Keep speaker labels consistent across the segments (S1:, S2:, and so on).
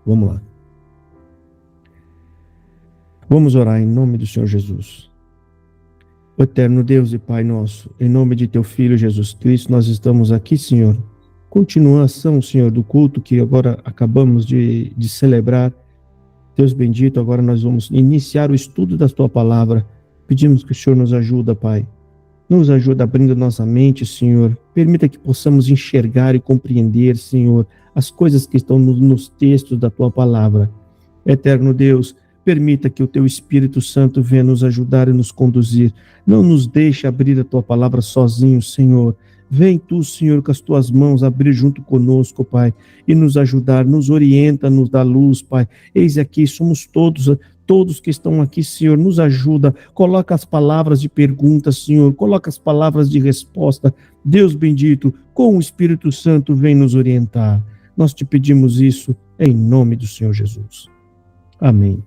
S1: Vamos lá. Vamos orar em nome do Senhor Jesus. O eterno Deus e Pai nosso, em nome de teu Filho Jesus Cristo, nós estamos aqui, Senhor. Continuação, Senhor, do culto que agora acabamos de celebrar. Deus bendito, agora nós vamos iniciar o estudo da tua palavra. Pedimos que o Senhor nos ajude, Pai. Nos ajuda abrindo nossa mente, Senhor. Permita que possamos enxergar e compreender, Senhor, as coisas que estão nos textos da tua palavra. Eterno Deus, permita que o teu Espírito Santo venha nos ajudar e nos conduzir. Não nos deixe abrir a tua palavra sozinho, Senhor. Vem tu, Senhor, com as tuas mãos abrir junto conosco, Pai, e nos ajudar, nos orienta, nos dá luz, Pai. Eis aqui, somos todos que estão aqui, Senhor, nos ajuda. Coloca as palavras de pergunta, Senhor, coloca as palavras de resposta. Deus bendito, com o Espírito Santo, vem nos orientar. Nós te pedimos isso em nome do Senhor Jesus. Amém.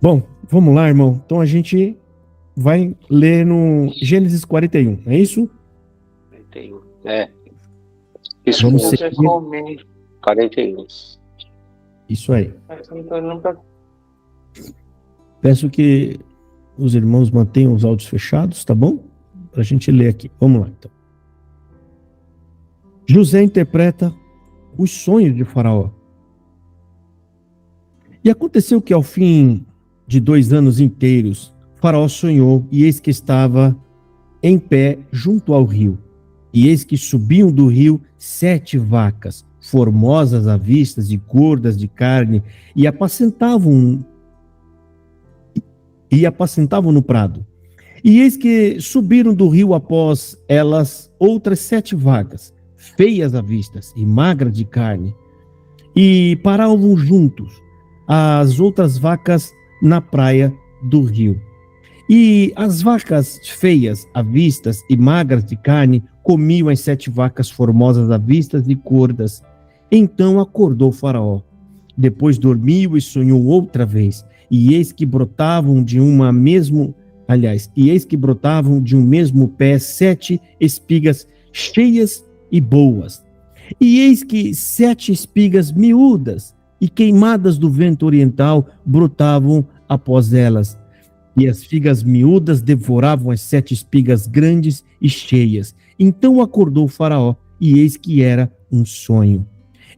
S1: Bom, vamos lá, irmão. Então a gente vai ler no Gênesis 41, é isso?
S2: 41, Isso
S1: vamos
S2: mesmo.
S1: seguir.
S2: 41.
S1: Isso aí. Peço que os irmãos mantenham os áudios fechados, tá bom? Para a gente ler aqui. Vamos lá, então. José interpreta os sonhos de Faraó. E aconteceu que ao fim de 2 anos inteiros, Faraó sonhou, e eis que estava em pé junto ao rio. E eis que subiam do rio 7 vacas, formosas à vista e gordas de carne, e apacentavam no prado. E eis que subiram do rio após elas outras 7 vacas, feias à vista e magras de carne, e paravam juntos as outras vacas na praia do rio. E as vacas feias à vista e magras de carne comiam as 7 vacas formosas à vista e gordas. Então acordou Faraó. Depois dormiu e sonhou outra vez. E eis que brotavam de um mesmo pé 7 espigas cheias e boas. E eis que 7 espigas miúdas e queimadas do vento oriental brotavam após elas. E as figas miúdas devoravam as 7 espigas grandes e cheias. Então acordou Faraó, e eis que era um sonho.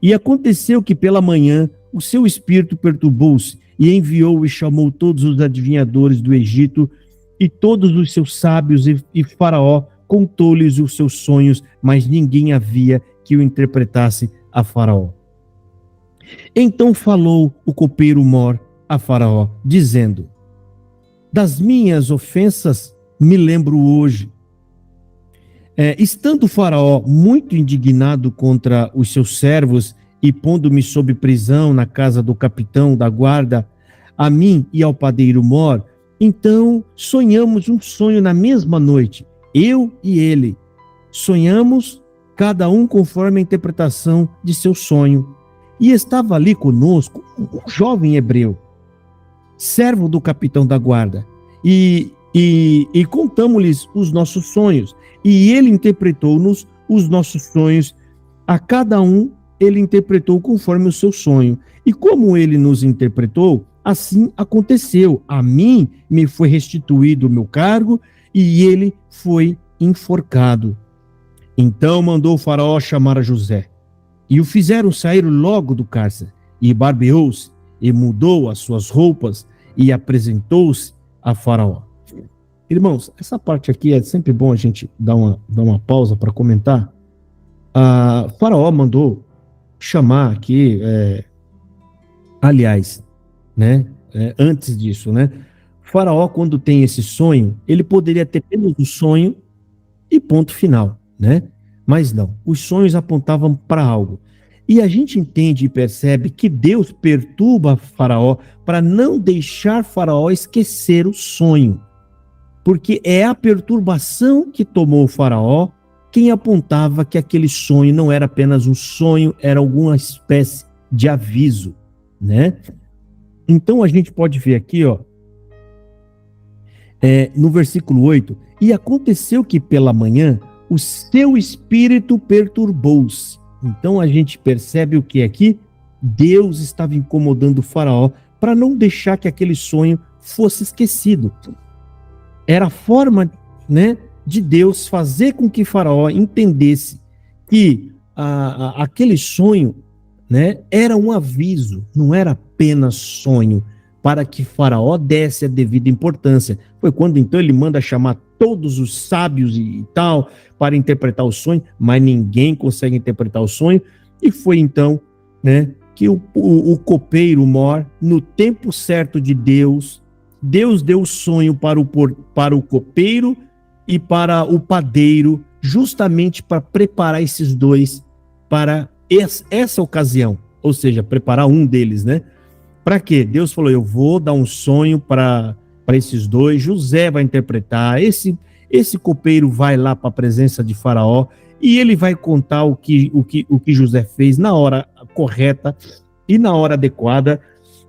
S1: E aconteceu que pela manhã o seu espírito perturbou-se, e enviou e chamou todos os adivinhadores do Egito e todos os seus sábios, e Faraó contou-lhes os seus sonhos, mas ninguém havia que o interpretasse a Faraó. Então falou o copeiro Mor a Faraó, dizendo: das minhas ofensas me lembro hoje. Estando Faraó muito indignado contra os seus servos e pondo-me sob prisão na casa do capitão da guarda, a mim e ao padeiro Mor, então sonhamos um sonho na mesma noite, eu e ele. Sonhamos, cada um conforme a interpretação de seu sonho. E estava ali conosco um jovem hebreu, servo do capitão da guarda, e contamos-lhes os nossos sonhos, e ele interpretou-nos os nossos sonhos. A cada um ele interpretou conforme o seu sonho, e como ele nos interpretou, assim aconteceu. A mim me foi restituído o meu cargo, e ele foi enforcado. Então mandou o Faraó chamar a José, e o fizeram sair logo do cárcere, e barbeou-se, e mudou as suas roupas, e apresentou-se a Faraó. Irmãos, essa parte aqui é sempre bom a gente dar uma pausa para comentar. Faraó mandou chamar aqui, aliás, né, antes disso, né, Faraó, quando tem esse sonho, ele poderia ter apenas um sonho e ponto final, né? Mas não, os sonhos apontavam para algo. E a gente entende e percebe que Deus perturba Faraó para não deixar Faraó esquecer o sonho. Porque é a perturbação que tomou o Faraó quem apontava que aquele sonho não era apenas um sonho, era alguma espécie de aviso, né? Então a gente pode ver aqui, no versículo 8, e aconteceu que pela manhã o seu espírito perturbou-se. Então a gente percebe o que aqui? Deus estava incomodando o faraó para não deixar que aquele sonho fosse esquecido. Era a forma, né, de Deus fazer com que faraó entendesse que aquele sonho, né, era um aviso, não era apenas sonho, para que faraó desse a devida importância. Foi quando então ele manda chamar todos os sábios e tal para interpretar o sonho, mas ninguém consegue interpretar o sonho, e foi então, né, que o copeiro mor, no tempo certo de Deus, Deus deu o sonho para o copeiro e para o padeiro, justamente para preparar esses dois para essa ocasião, ou seja, preparar um deles, né? Para quê? Deus falou, eu vou dar um sonho para esses dois, José vai interpretar, esse copeiro vai lá para a presença de faraó e ele vai contar o que José fez na hora correta e na hora adequada,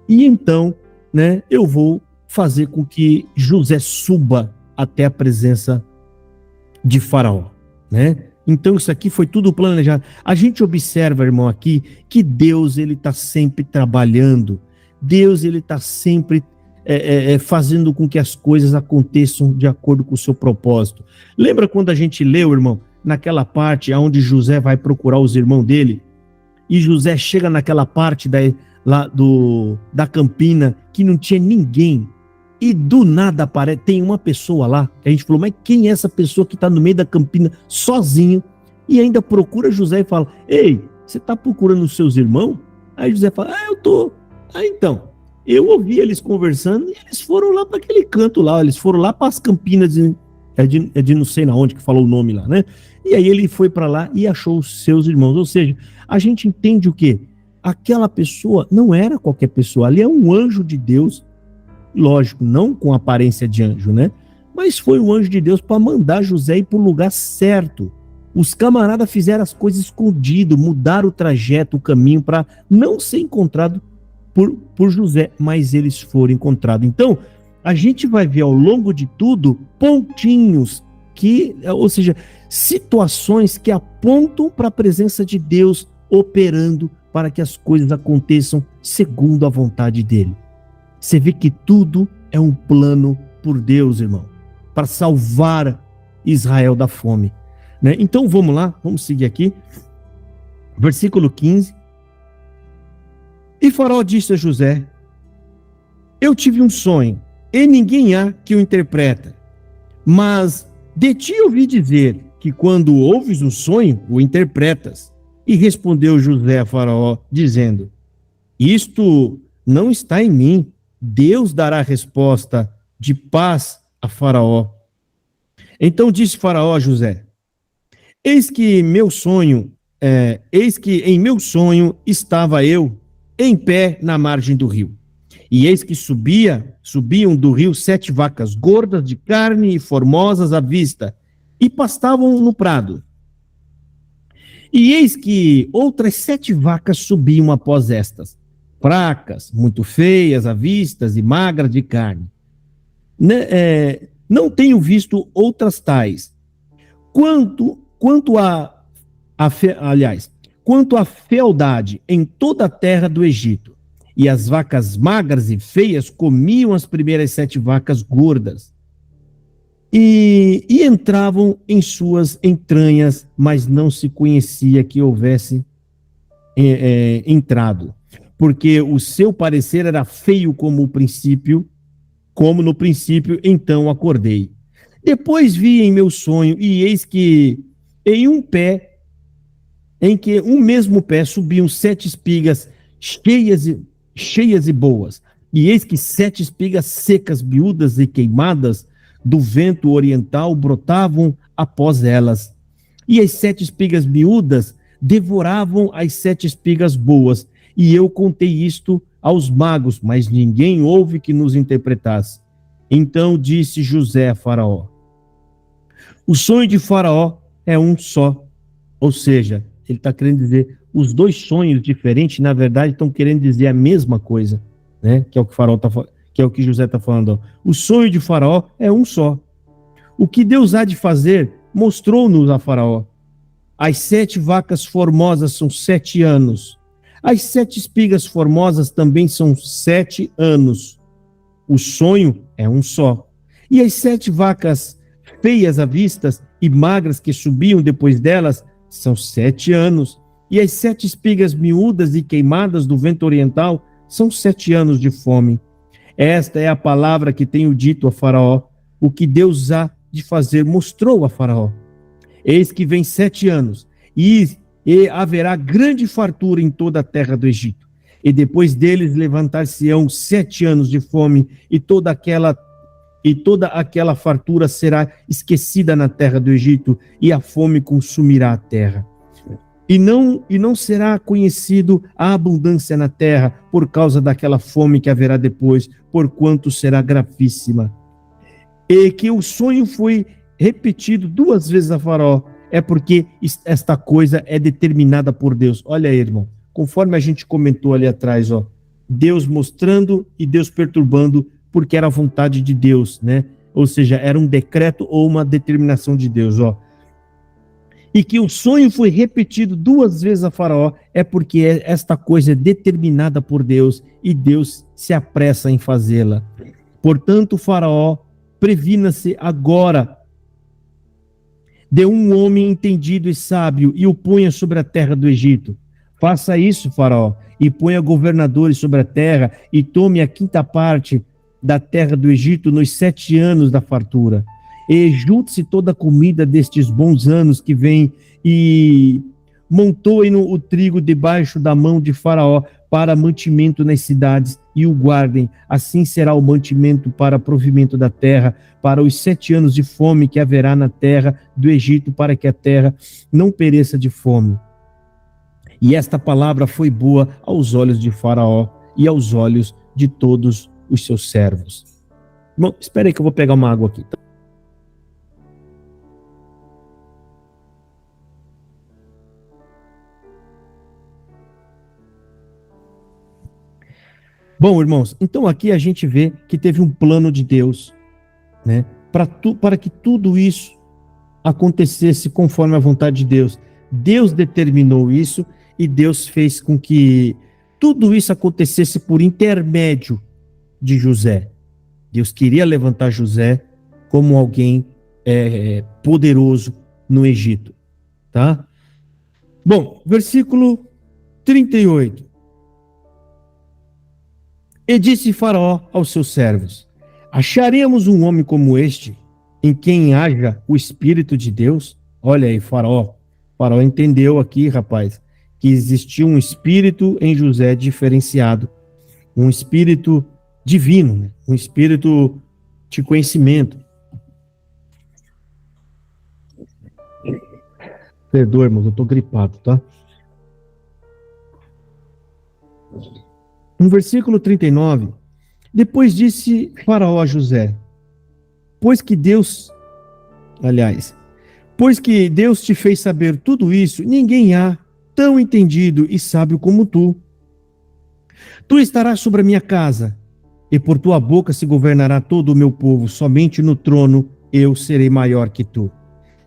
S1: e então, né, eu vou fazer com que José suba até a presença de faraó, né? Então isso aqui foi tudo planejado. A gente observa, irmão, aqui que Deus, ele está sempre trabalhando. Deus, ele está sempre fazendo com que as coisas aconteçam de acordo com o seu propósito. Lembra quando a gente leu, irmão, naquela parte onde José vai procurar os irmãos dele, e José chega naquela parte da campina que não tinha ninguém, e do nada aparece, tem uma pessoa lá, que a gente falou, mas quem é essa pessoa que está no meio da campina sozinho, e ainda procura José e fala, ei, você está procurando os seus irmãos? Aí José fala, eu tô. Então, eu ouvi eles conversando e eles foram lá para aquele canto lá, eles foram lá para as campinas de não sei na onde que falou o nome lá, né? E aí ele foi para lá e achou os seus irmãos, ou seja, a gente entende o quê? Aquela pessoa não era qualquer pessoa, ali é um anjo de Deus, lógico, não com aparência de anjo, né? Mas foi o anjo de Deus para mandar José ir para o lugar certo. Os camaradas fizeram as coisas escondido, mudaram o trajeto, o caminho para não ser encontrado por José, mas eles foram encontrados. Então, a gente vai ver ao longo de tudo pontinhos ou seja, situações que apontam para a presença de Deus operando para que as coisas aconteçam segundo a vontade dele. Você vê que tudo é um plano por Deus, irmão, para salvar Israel da fome, né? Então vamos lá, vamos seguir aqui. Versículo 15. E Faraó disse a José, eu tive um sonho, e ninguém há que o interpreta, mas de ti ouvi dizer que quando ouves um sonho, o interpretas. E respondeu José a Faraó, dizendo, isto não está em mim, Deus dará resposta de paz a Faraó. Então disse Faraó a José, eis que em meu sonho estava eu em pé na margem do rio. E eis que subiam do rio 7 vacas gordas de carne e formosas à vista, e pastavam no prado. E eis que outras 7 vacas subiam após estas, fracas, muito feias à vista e magras de carne. Não tenho visto outras tais. Quanto à fealdade em toda a terra do Egito, e as vacas magras e feias comiam as primeiras 7 vacas gordas, e entravam em suas entranhas, mas não se conhecia que houvesse entrado, porque o seu parecer era feio como no princípio, então acordei. Depois vi em meu sonho, e eis que em que um mesmo pé subiam 7 espigas cheias e boas, e eis que 7 espigas secas, miúdas e queimadas do vento oriental brotavam após elas. E as 7 espigas miúdas devoravam as 7 espigas boas. E eu contei isto aos magos, mas ninguém houve que nos interpretasse. Então disse José a Faraó, o sonho de Faraó é um só. Ou seja, ele está querendo dizer, os dois sonhos diferentes, na verdade, estão querendo dizer a mesma coisa, né? Que é o que Faraó que é o que José está falando. Ó. O sonho de Faraó é um só. O que Deus há de fazer, mostrou-nos a Faraó. As 7 vacas formosas são 7 anos. As 7 espigas formosas também são 7 anos. O sonho é um só. E as 7 vacas feias à vista e magras que subiam depois delas são 7 anos. E as 7 espigas miúdas e queimadas do vento oriental são 7 anos de fome. Esta é a palavra que tenho dito a Faraó. O que Deus há de fazer mostrou a Faraó. Eis que vem 7 anos, e haverá grande fartura em toda a terra do Egito. E depois deles levantar-se-ão 7 anos de fome, e toda aquela fartura será esquecida na terra do Egito, e a fome consumirá a terra. E não será conhecido a abundância na terra, por causa daquela fome que haverá depois, porquanto será gravíssima. E que o sonho foi repetido 2 vezes a Faraó, é porque esta coisa é determinada por Deus. Olha aí, irmão, conforme a gente comentou ali atrás, ó, Deus mostrando e Deus perturbando, porque era a vontade de Deus, né? Ou seja, era um decreto ou uma determinação de Deus, ó. E que o sonho foi repetido 2 vezes a Faraó, é porque esta coisa é determinada por Deus e Deus se apressa em fazê-la. Portanto, Faraó, previna-se agora, dê um homem entendido e sábio e o ponha sobre a terra do Egito. Faça isso, Faraó, e ponha governadores sobre a terra e tome a 5ª parte da terra do Egito nos 7 anos da fartura. E junte-se toda a comida destes bons anos que vem e montoem o trigo debaixo da mão de Faraó para mantimento nas cidades e o guardem. Assim será o mantimento para provimento da terra, para os 7 anos de fome que haverá na terra do Egito, para que a terra não pereça de fome. E esta palavra foi boa aos olhos de Faraó e aos olhos de todos os seus servos. Bom, espera aí que eu vou pegar uma água aqui. Tá? Bom, irmãos, então aqui a gente vê que teve um plano de Deus, né, para que tudo isso acontecesse conforme a vontade de Deus. Deus determinou isso e Deus fez com que tudo isso acontecesse por intermédio de José. Deus queria levantar José como alguém poderoso no Egito, tá? Bom, versículo 38. E disse Faraó aos seus servos: acharemos um homem como este, em quem haja o Espírito de Deus? Olha aí, Faraó entendeu aqui, rapaz, que existia um espírito em José diferenciado, um espírito divino, né? Um espírito de conhecimento. Perdoa, irmãos, eu tô gripado, tá? No versículo 39, depois disse Faraó a José: pois que Deus te fez saber tudo isso, ninguém há tão entendido e sábio como tu. Tu estarás sobre a minha casa, e por tua boca se governará todo o meu povo, somente no trono eu serei maior que tu.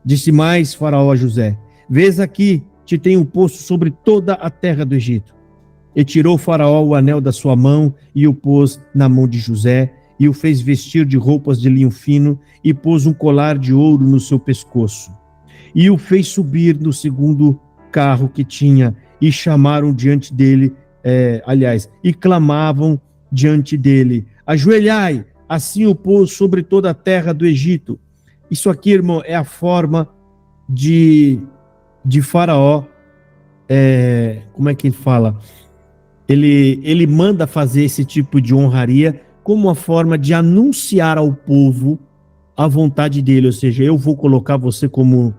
S1: Disse mais Faraó a José: vês aqui, te tenho posto sobre toda a terra do Egito. E tirou Faraó o anel da sua mão e o pôs na mão de José, e o fez vestir de roupas de linho fino, e pôs um colar de ouro no seu pescoço. E o fez subir no segundo carro que tinha, e chamaram diante dele, e clamavam diante dele: ajoelhai. Assim o pôs sobre toda a terra do Egito. Isso aqui, irmão, é a forma de Faraó, como é que ele fala? Ele manda fazer esse tipo de honraria como uma forma de anunciar ao povo a vontade dele, ou seja, eu vou colocar você como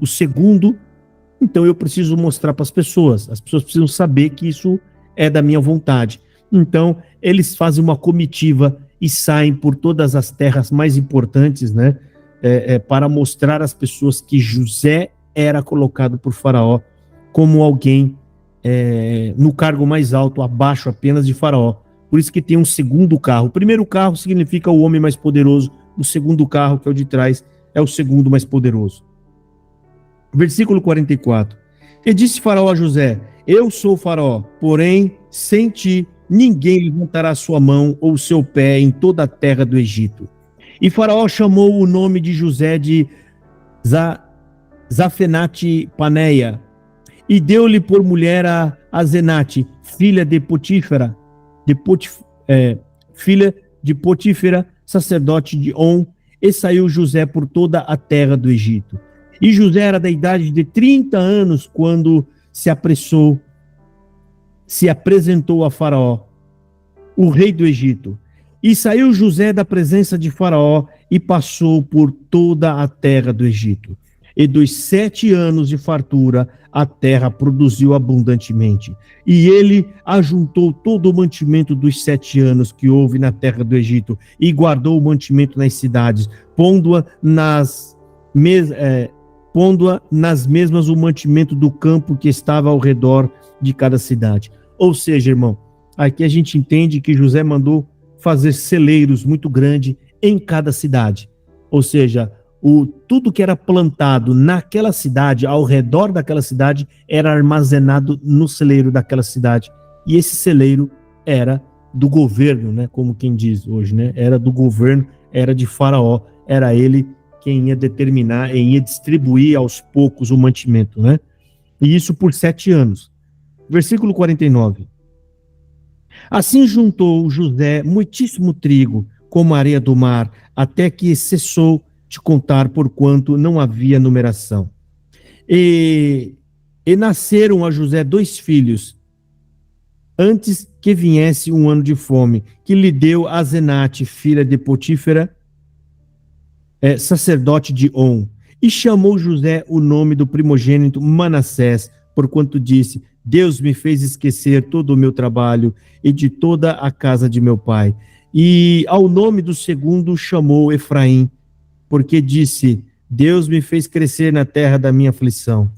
S1: o segundo, então eu preciso mostrar para as pessoas precisam saber que isso é da minha vontade. Então, eles fazem uma comitiva e saem por todas as terras mais importantes, né, para mostrar às pessoas que José era colocado por Faraó como alguém no cargo mais alto, abaixo apenas de Faraó. Por isso que tem um segundo carro. O primeiro carro significa o homem mais poderoso. O segundo carro, que é o de trás, é o segundo mais poderoso. Versículo 44. E disse Faraó a José: eu sou Faraó, porém, sem ti, ninguém levantará sua mão ou seu pé em toda a terra do Egito. E Faraó chamou o nome de José de Zafenate Paneia, e deu-lhe por mulher a Zenate, filha de Potífera, filha de Potífera, sacerdote de On, e saiu José por toda a terra do Egito. E José era da idade de 30 anos quando se apresentou a Faraó, o rei do Egito. E saiu José da presença de Faraó e passou por toda a terra do Egito. E dos 7 anos de fartura, a terra produziu abundantemente. E ele ajuntou todo o mantimento dos 7 anos que houve na terra do Egito e guardou o mantimento nas cidades, pondo-a nas mesmas o mantimento do campo que estava ao redor de cada cidade. Ou seja, irmão, aqui a gente entende que José mandou fazer celeiros muito grandes em cada cidade. Ou seja, tudo que era plantado naquela cidade, ao redor daquela cidade, era armazenado no celeiro daquela cidade. E esse celeiro era do governo, né? Como quem diz hoje, né? Era do governo, era de Faraó, era ele quem ia determinar e ia distribuir aos poucos o mantimento, né? E isso por 7 anos. Versículo 49. Assim juntou José muitíssimo trigo, como a areia do mar, até que cessou de contar, porquanto não havia numeração. E nasceram a José 2 filhos, antes que viesse um ano de fome, que lhe deu a Zenate, filha de Potífera, sacerdote de On. E chamou José o nome do primogênito Manassés, porquanto disse: Deus me fez esquecer todo o meu trabalho e de toda a casa de meu pai. E ao nome do segundo chamou Efraim, porque disse: Deus me fez crescer na terra da minha aflição.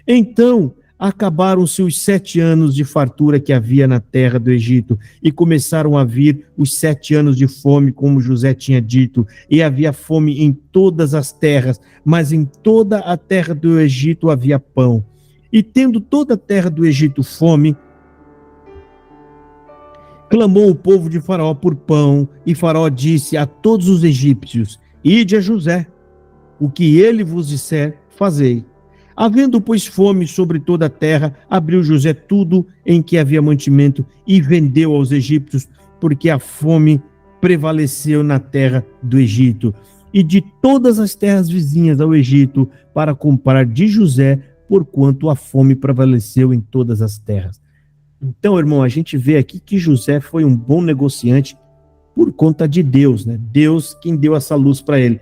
S1: Então acabaram-se os 7 anos de fartura que havia na terra do Egito, e começaram a vir os 7 anos de fome, como José tinha dito, e havia fome em todas as terras, mas em toda a terra do Egito havia pão. E tendo toda a terra do Egito fome, clamou o povo de Faraó por pão, e Faraó disse a todos os egípcios: Ide a José, o que ele vos disser, fazei. Havendo, pois, fome sobre toda a terra, abriu José tudo em que havia mantimento e vendeu aos egípcios, porque a fome prevaleceu na terra do Egito. E de todas as terras vizinhas ao Egito, para comprar de José, porquanto a fome prevaleceu em todas as terras. Então, irmão, a gente vê aqui que José foi um bom negociante por conta de Deus, né? Deus quem deu essa luz para ele.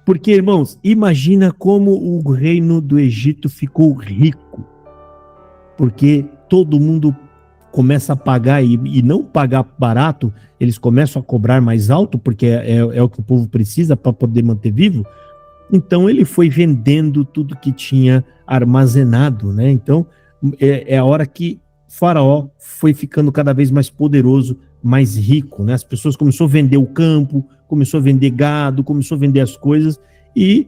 S1: Porque, irmãos, imagina como o reino do Egito ficou rico. Porque todo mundo começa a pagar, e não pagar barato, eles começam a cobrar mais alto, porque é o que o povo precisa para poder manter vivo. Então, ele foi vendendo tudo que tinha armazenado, né? Então, é a hora que Faraó foi ficando cada vez mais poderoso, mais rico, né? As pessoas começaram a vender o campo, começou a vender gado, começou a vender as coisas, e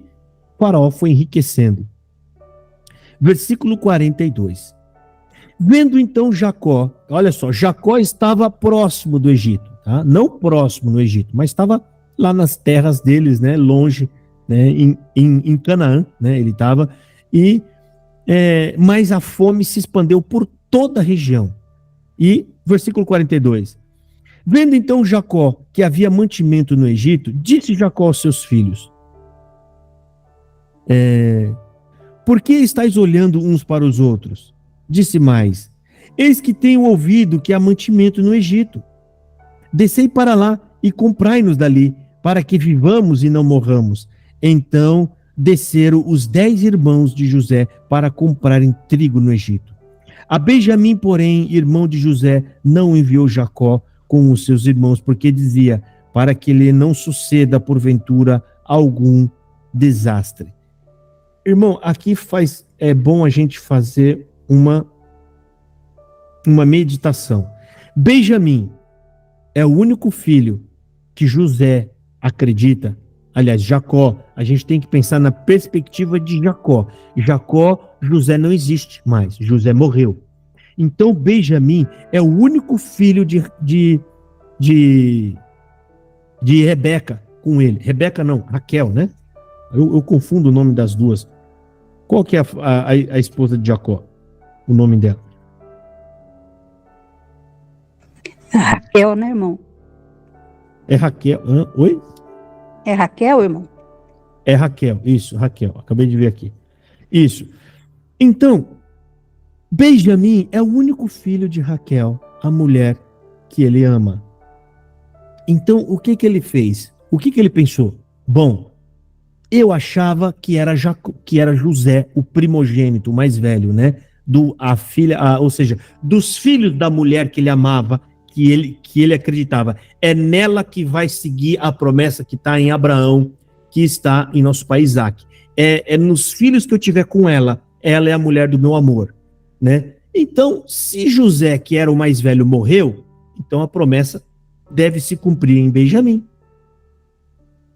S1: Faraó foi enriquecendo. Versículo 42. Vendo então Jacó, olha só, Jacó estava próximo do Egito, tá? Não próximo no Egito, mas estava lá nas terras deles, né? Longe, né? Em Canaã, né? Ele estava, mas a fome se expandeu por toda a região. E versículo 42. Vendo então Jacó que havia mantimento no Egito, disse Jacó aos seus filhos: por que estáis olhando uns para os outros? Disse mais: eis que tenho ouvido que há mantimento no Egito. Descei para lá e comprai-nos dali, para que vivamos e não morramos. Então desceram os 10 irmãos de José para comprarem trigo no Egito. A Benjamim, porém, irmão de José, não enviou Jacó com os seus irmãos, porque dizia: para que lhe não suceda porventura algum desastre. Irmão, aqui é bom a gente fazer uma meditação. Benjamim é o único filho que José acredita aliás, Jacó, a gente tem que pensar na perspectiva de Jacó. José não existe mais, José morreu. Então, Benjamim é o único filho de Rebeca com ele. Rebeca não, Raquel, né? Eu confundo o nome das duas. Qual que é a esposa de Jacó? O nome dela?
S3: Raquel, né, irmão?
S1: É Raquel. Oi?
S3: É Raquel, irmão?
S1: É Raquel, isso, Raquel. Acabei de ver aqui. Isso. Então, Benjamim é o único filho de Raquel, a mulher que ele ama. Então, o que ele fez? O que ele pensou? Bom, eu achava que era José, o primogênito, o mais velho, né? Ou seja, dos filhos da mulher que ele amava, que ele acreditava. É nela que vai seguir a promessa que está em Abraão, que está em nosso pai Isaac. É nos filhos que eu tiver com ela é a mulher do meu amor, né? Então, se José, que era o mais velho, morreu, então a promessa deve se cumprir em Benjamim.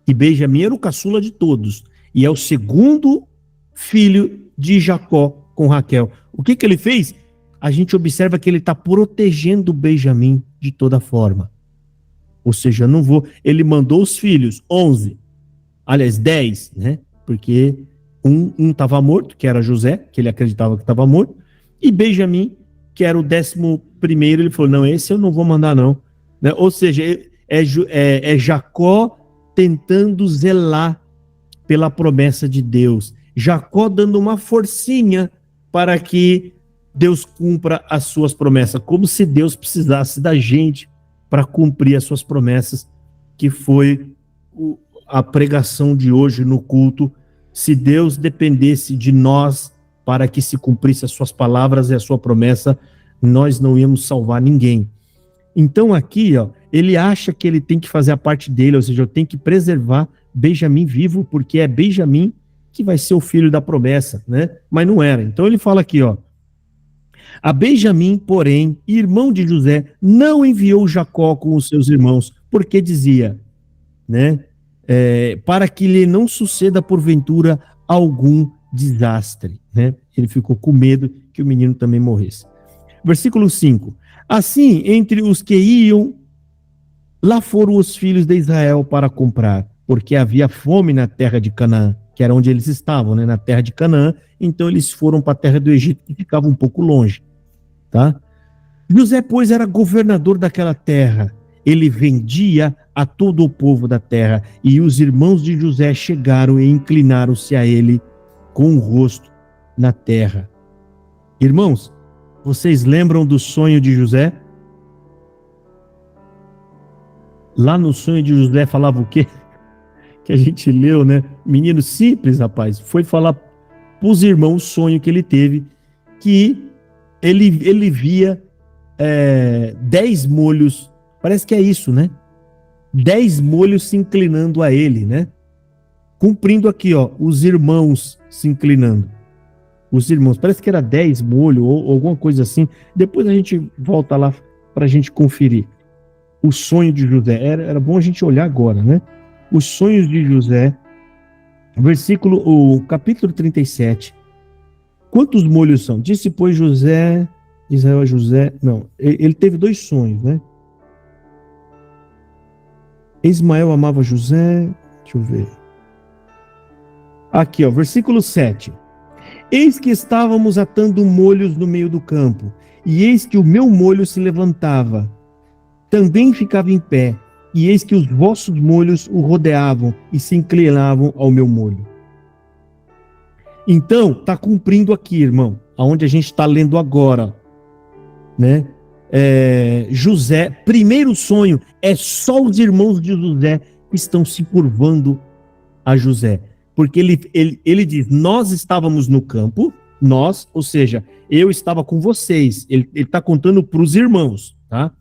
S1: E Benjamim era o caçula de todos. E é o segundo filho de Jacó com Raquel. O que ele fez? A gente observa que ele está protegendo Benjamim de toda forma. Ou seja, ele mandou os filhos, 11, aliás, 10, né? Porque um estava morto, que era José, que ele acreditava que estava morto, e Benjamim, que era o 11º, ele falou, não, esse eu não vou mandar não. Né? Ou seja, é Jacó tentando zelar pela promessa de Deus. Jacó dando uma forcinha para que Deus cumpra as suas promessas, como se Deus precisasse da gente para cumprir as suas promessas, que foi a pregação de hoje no culto. Se Deus dependesse de nós para que se cumprisse as suas palavras e a sua promessa, nós não íamos salvar ninguém. Então aqui, ele acha que ele tem que fazer a parte dele, ou seja, eu tenho que preservar Benjamim vivo, porque é Benjamim que vai ser o filho da promessa, né? Mas não era. Então ele fala aqui, a Benjamim, porém, irmão de José, não enviou Jacó com os seus irmãos, porque dizia, né? Para que lhe não suceda porventura algum desastre, né? Ele ficou com medo que o menino também morresse. Versículo 5. Assim, entre os que iam, lá foram os filhos de Israel para comprar, porque havia fome na terra de Canaã, que era onde eles estavam, né? Na terra de Canaã. Então eles foram para a terra do Egito, que ficava um pouco longe, tá? José, pois, era governador daquela terra. Ele vendia a todo o povo da terra, e os irmãos de José chegaram e inclinaram-se a ele com o rosto na terra. Irmãos, vocês lembram do sonho de José? Lá no sonho de José falava o quê? Que a gente leu, né? Menino simples, rapaz. Foi falar para os irmãos o sonho que ele teve, que ele via 10 molhos. Parece que é isso, né? 10 molhos se inclinando a ele, né? Cumprindo aqui, os irmãos se inclinando. Os irmãos, parece que era 10 molhos ou alguma coisa assim. Depois a gente volta lá para a gente conferir. O sonho de José, era bom a gente olhar agora, né? Os sonhos de José, o capítulo 37. Quantos molhos são? Disse, pois, Israel a José, não, ele teve 2 sonhos, né? Ismael amava José, deixa eu ver. Aqui, versículo 7. Eis que estávamos atando molhos no meio do campo, e eis que o meu molho se levantava, também ficava em pé, e eis que os vossos molhos o rodeavam e se inclinavam ao meu molho. Então, está cumprindo aqui, irmão, aonde a gente está lendo agora, né? José, primeiro sonho, é só os irmãos de José que estão se curvando a José. Porque ele diz, nós estávamos no campo, ou seja, eu estava com vocês. Ele está contando para os irmãos, tá?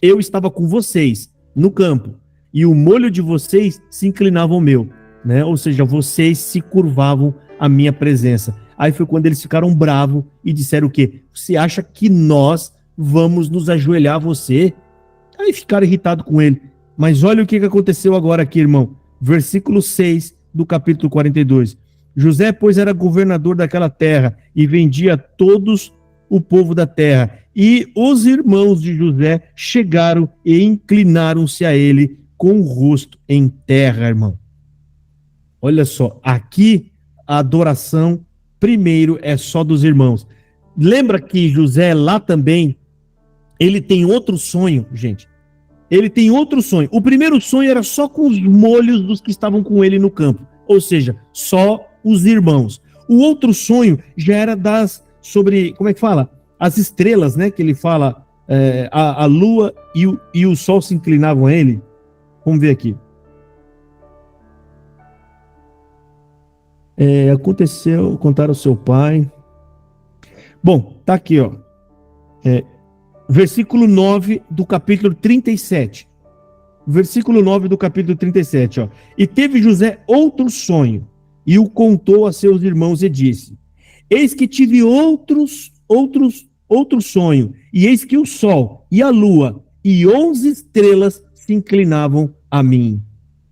S1: Eu estava com vocês no campo, e o molho de vocês se inclinava ao meu, né? Ou seja, vocês se curvavam à minha presença. Aí foi quando eles ficaram bravos e disseram o quê? Você acha que nós vamos nos ajoelhar a você? Aí ficaram irritados com ele. Mas olha o que aconteceu agora aqui, irmão. Versículo 6 do capítulo 42. José, pois, era governador daquela terra e vendia a todos o povo da terra. E os irmãos de José chegaram e inclinaram-se a ele com o rosto em terra, irmão. Olha só, aqui a adoração primeiro é só dos irmãos. Lembra que José lá também, ele tem outro sonho, gente. Ele tem outro sonho. O primeiro sonho era só com os molhos dos que estavam com ele no campo. Ou seja, só os irmãos. O outro sonho já era sobre, como é que fala? As estrelas, né? Que ele fala, a lua e o sol se inclinavam a ele. Vamos ver aqui. Aconteceu, contaram ao seu pai. Bom, tá aqui, ó. Versículo 9 do capítulo 37. Versículo 9 do capítulo 37, ó. E teve José outro sonho, e o contou a seus irmãos e disse: Eis que tive outro sonho, e eis que o sol e a lua e 11 estrelas se inclinavam a mim.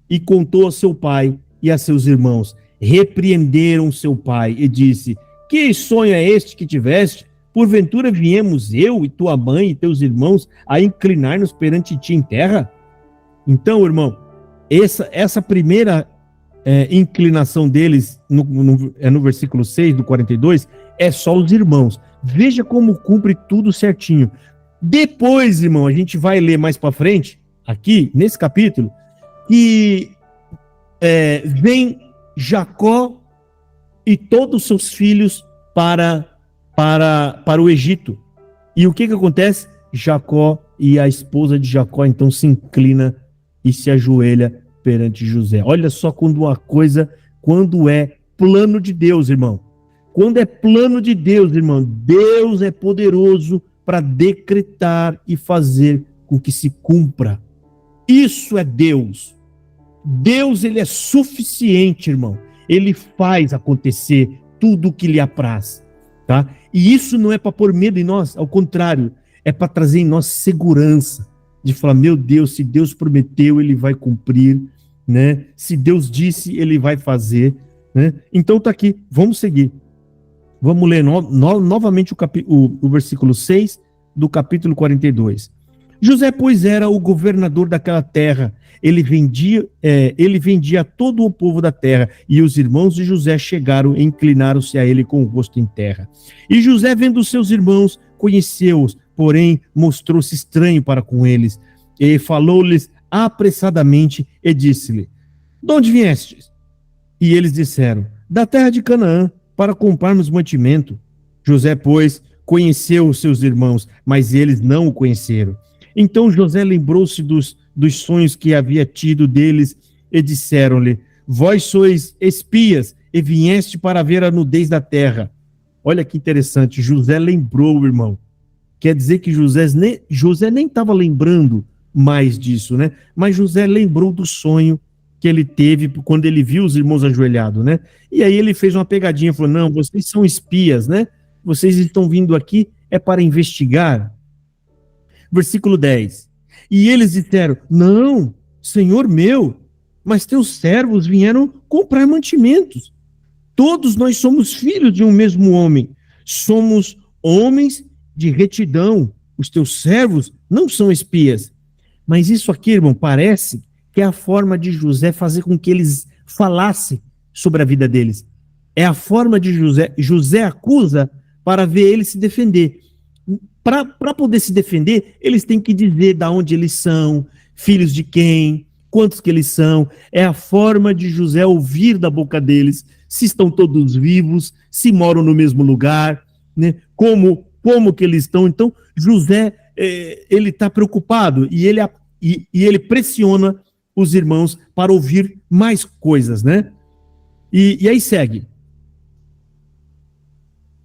S1: E contou a seu pai e a seus irmãos. Repreenderam seu pai e disse: Que sonho é este que tiveste? Porventura viemos eu e tua mãe e teus irmãos a inclinar-nos perante ti em terra? Então, irmão, essa primeira inclinação deles, no versículo 6 do 42, é só os irmãos. Veja como cumpre tudo certinho. Depois, irmão, a gente vai ler mais para frente, aqui, nesse capítulo, que vem Jacó e todos os seus filhos para o Egito. E o que acontece? Jacó e a esposa de Jacó então se inclina e se ajoelha perante José. Olha só quando é plano de Deus, irmão. Quando é plano de Deus, irmão, Deus é poderoso para decretar e fazer com que se cumpra. Isso é Deus. Deus, ele é suficiente, irmão. Ele faz acontecer tudo o que lhe apraz, tá? E isso não é para pôr medo em nós, ao contrário, é para trazer em nós segurança, de falar, meu Deus, se Deus prometeu, ele vai cumprir, né? Se Deus disse, ele vai fazer, né? Então tá aqui, vamos seguir. Vamos ler novamente o versículo 6 do capítulo 42. José, pois, era o governador daquela terra. Ele vendia todo o povo da terra, e os irmãos de José chegaram e inclinaram-se a ele com o rosto em terra. E José, vendo os seus irmãos, conheceu-os, porém mostrou-se estranho para com eles, e falou-lhes apressadamente e disse-lhe: De onde viestes? E eles disseram: Da terra de Canaã, para comprarmos mantimento. José, pois, conheceu os seus irmãos, mas eles não o conheceram. Então José lembrou-se dos sonhos que havia tido deles, e disseram-lhe: Vós sois espias, e vieste para ver a nudez da terra. Olha que interessante, José lembrou, irmão. Quer dizer que José nem estava lembrando mais disso, né? Mas José lembrou do sonho que ele teve quando ele viu os irmãos ajoelhados, né? E aí ele fez uma pegadinha, falou: não, vocês são espias, né? Vocês estão vindo aqui para investigar. Versículo 10. E eles disseram: Não, Senhor meu, mas teus servos vieram comprar mantimentos. Todos nós somos filhos de um mesmo homem. Somos homens de retidão. Os teus servos não são espias. Mas isso aqui, irmão, parece que é a forma de José fazer com que eles falassem sobre a vida deles. É a forma de José. José acusa para ver ele se defender. Para poder se defender, eles têm que dizer de onde eles são, filhos de quem, quantos que eles são. É a forma de José ouvir da boca deles se estão todos vivos, se moram no mesmo lugar, né? Como que eles estão. Então, José, ele está preocupado e ele pressiona os irmãos para ouvir mais coisas, né? E aí segue.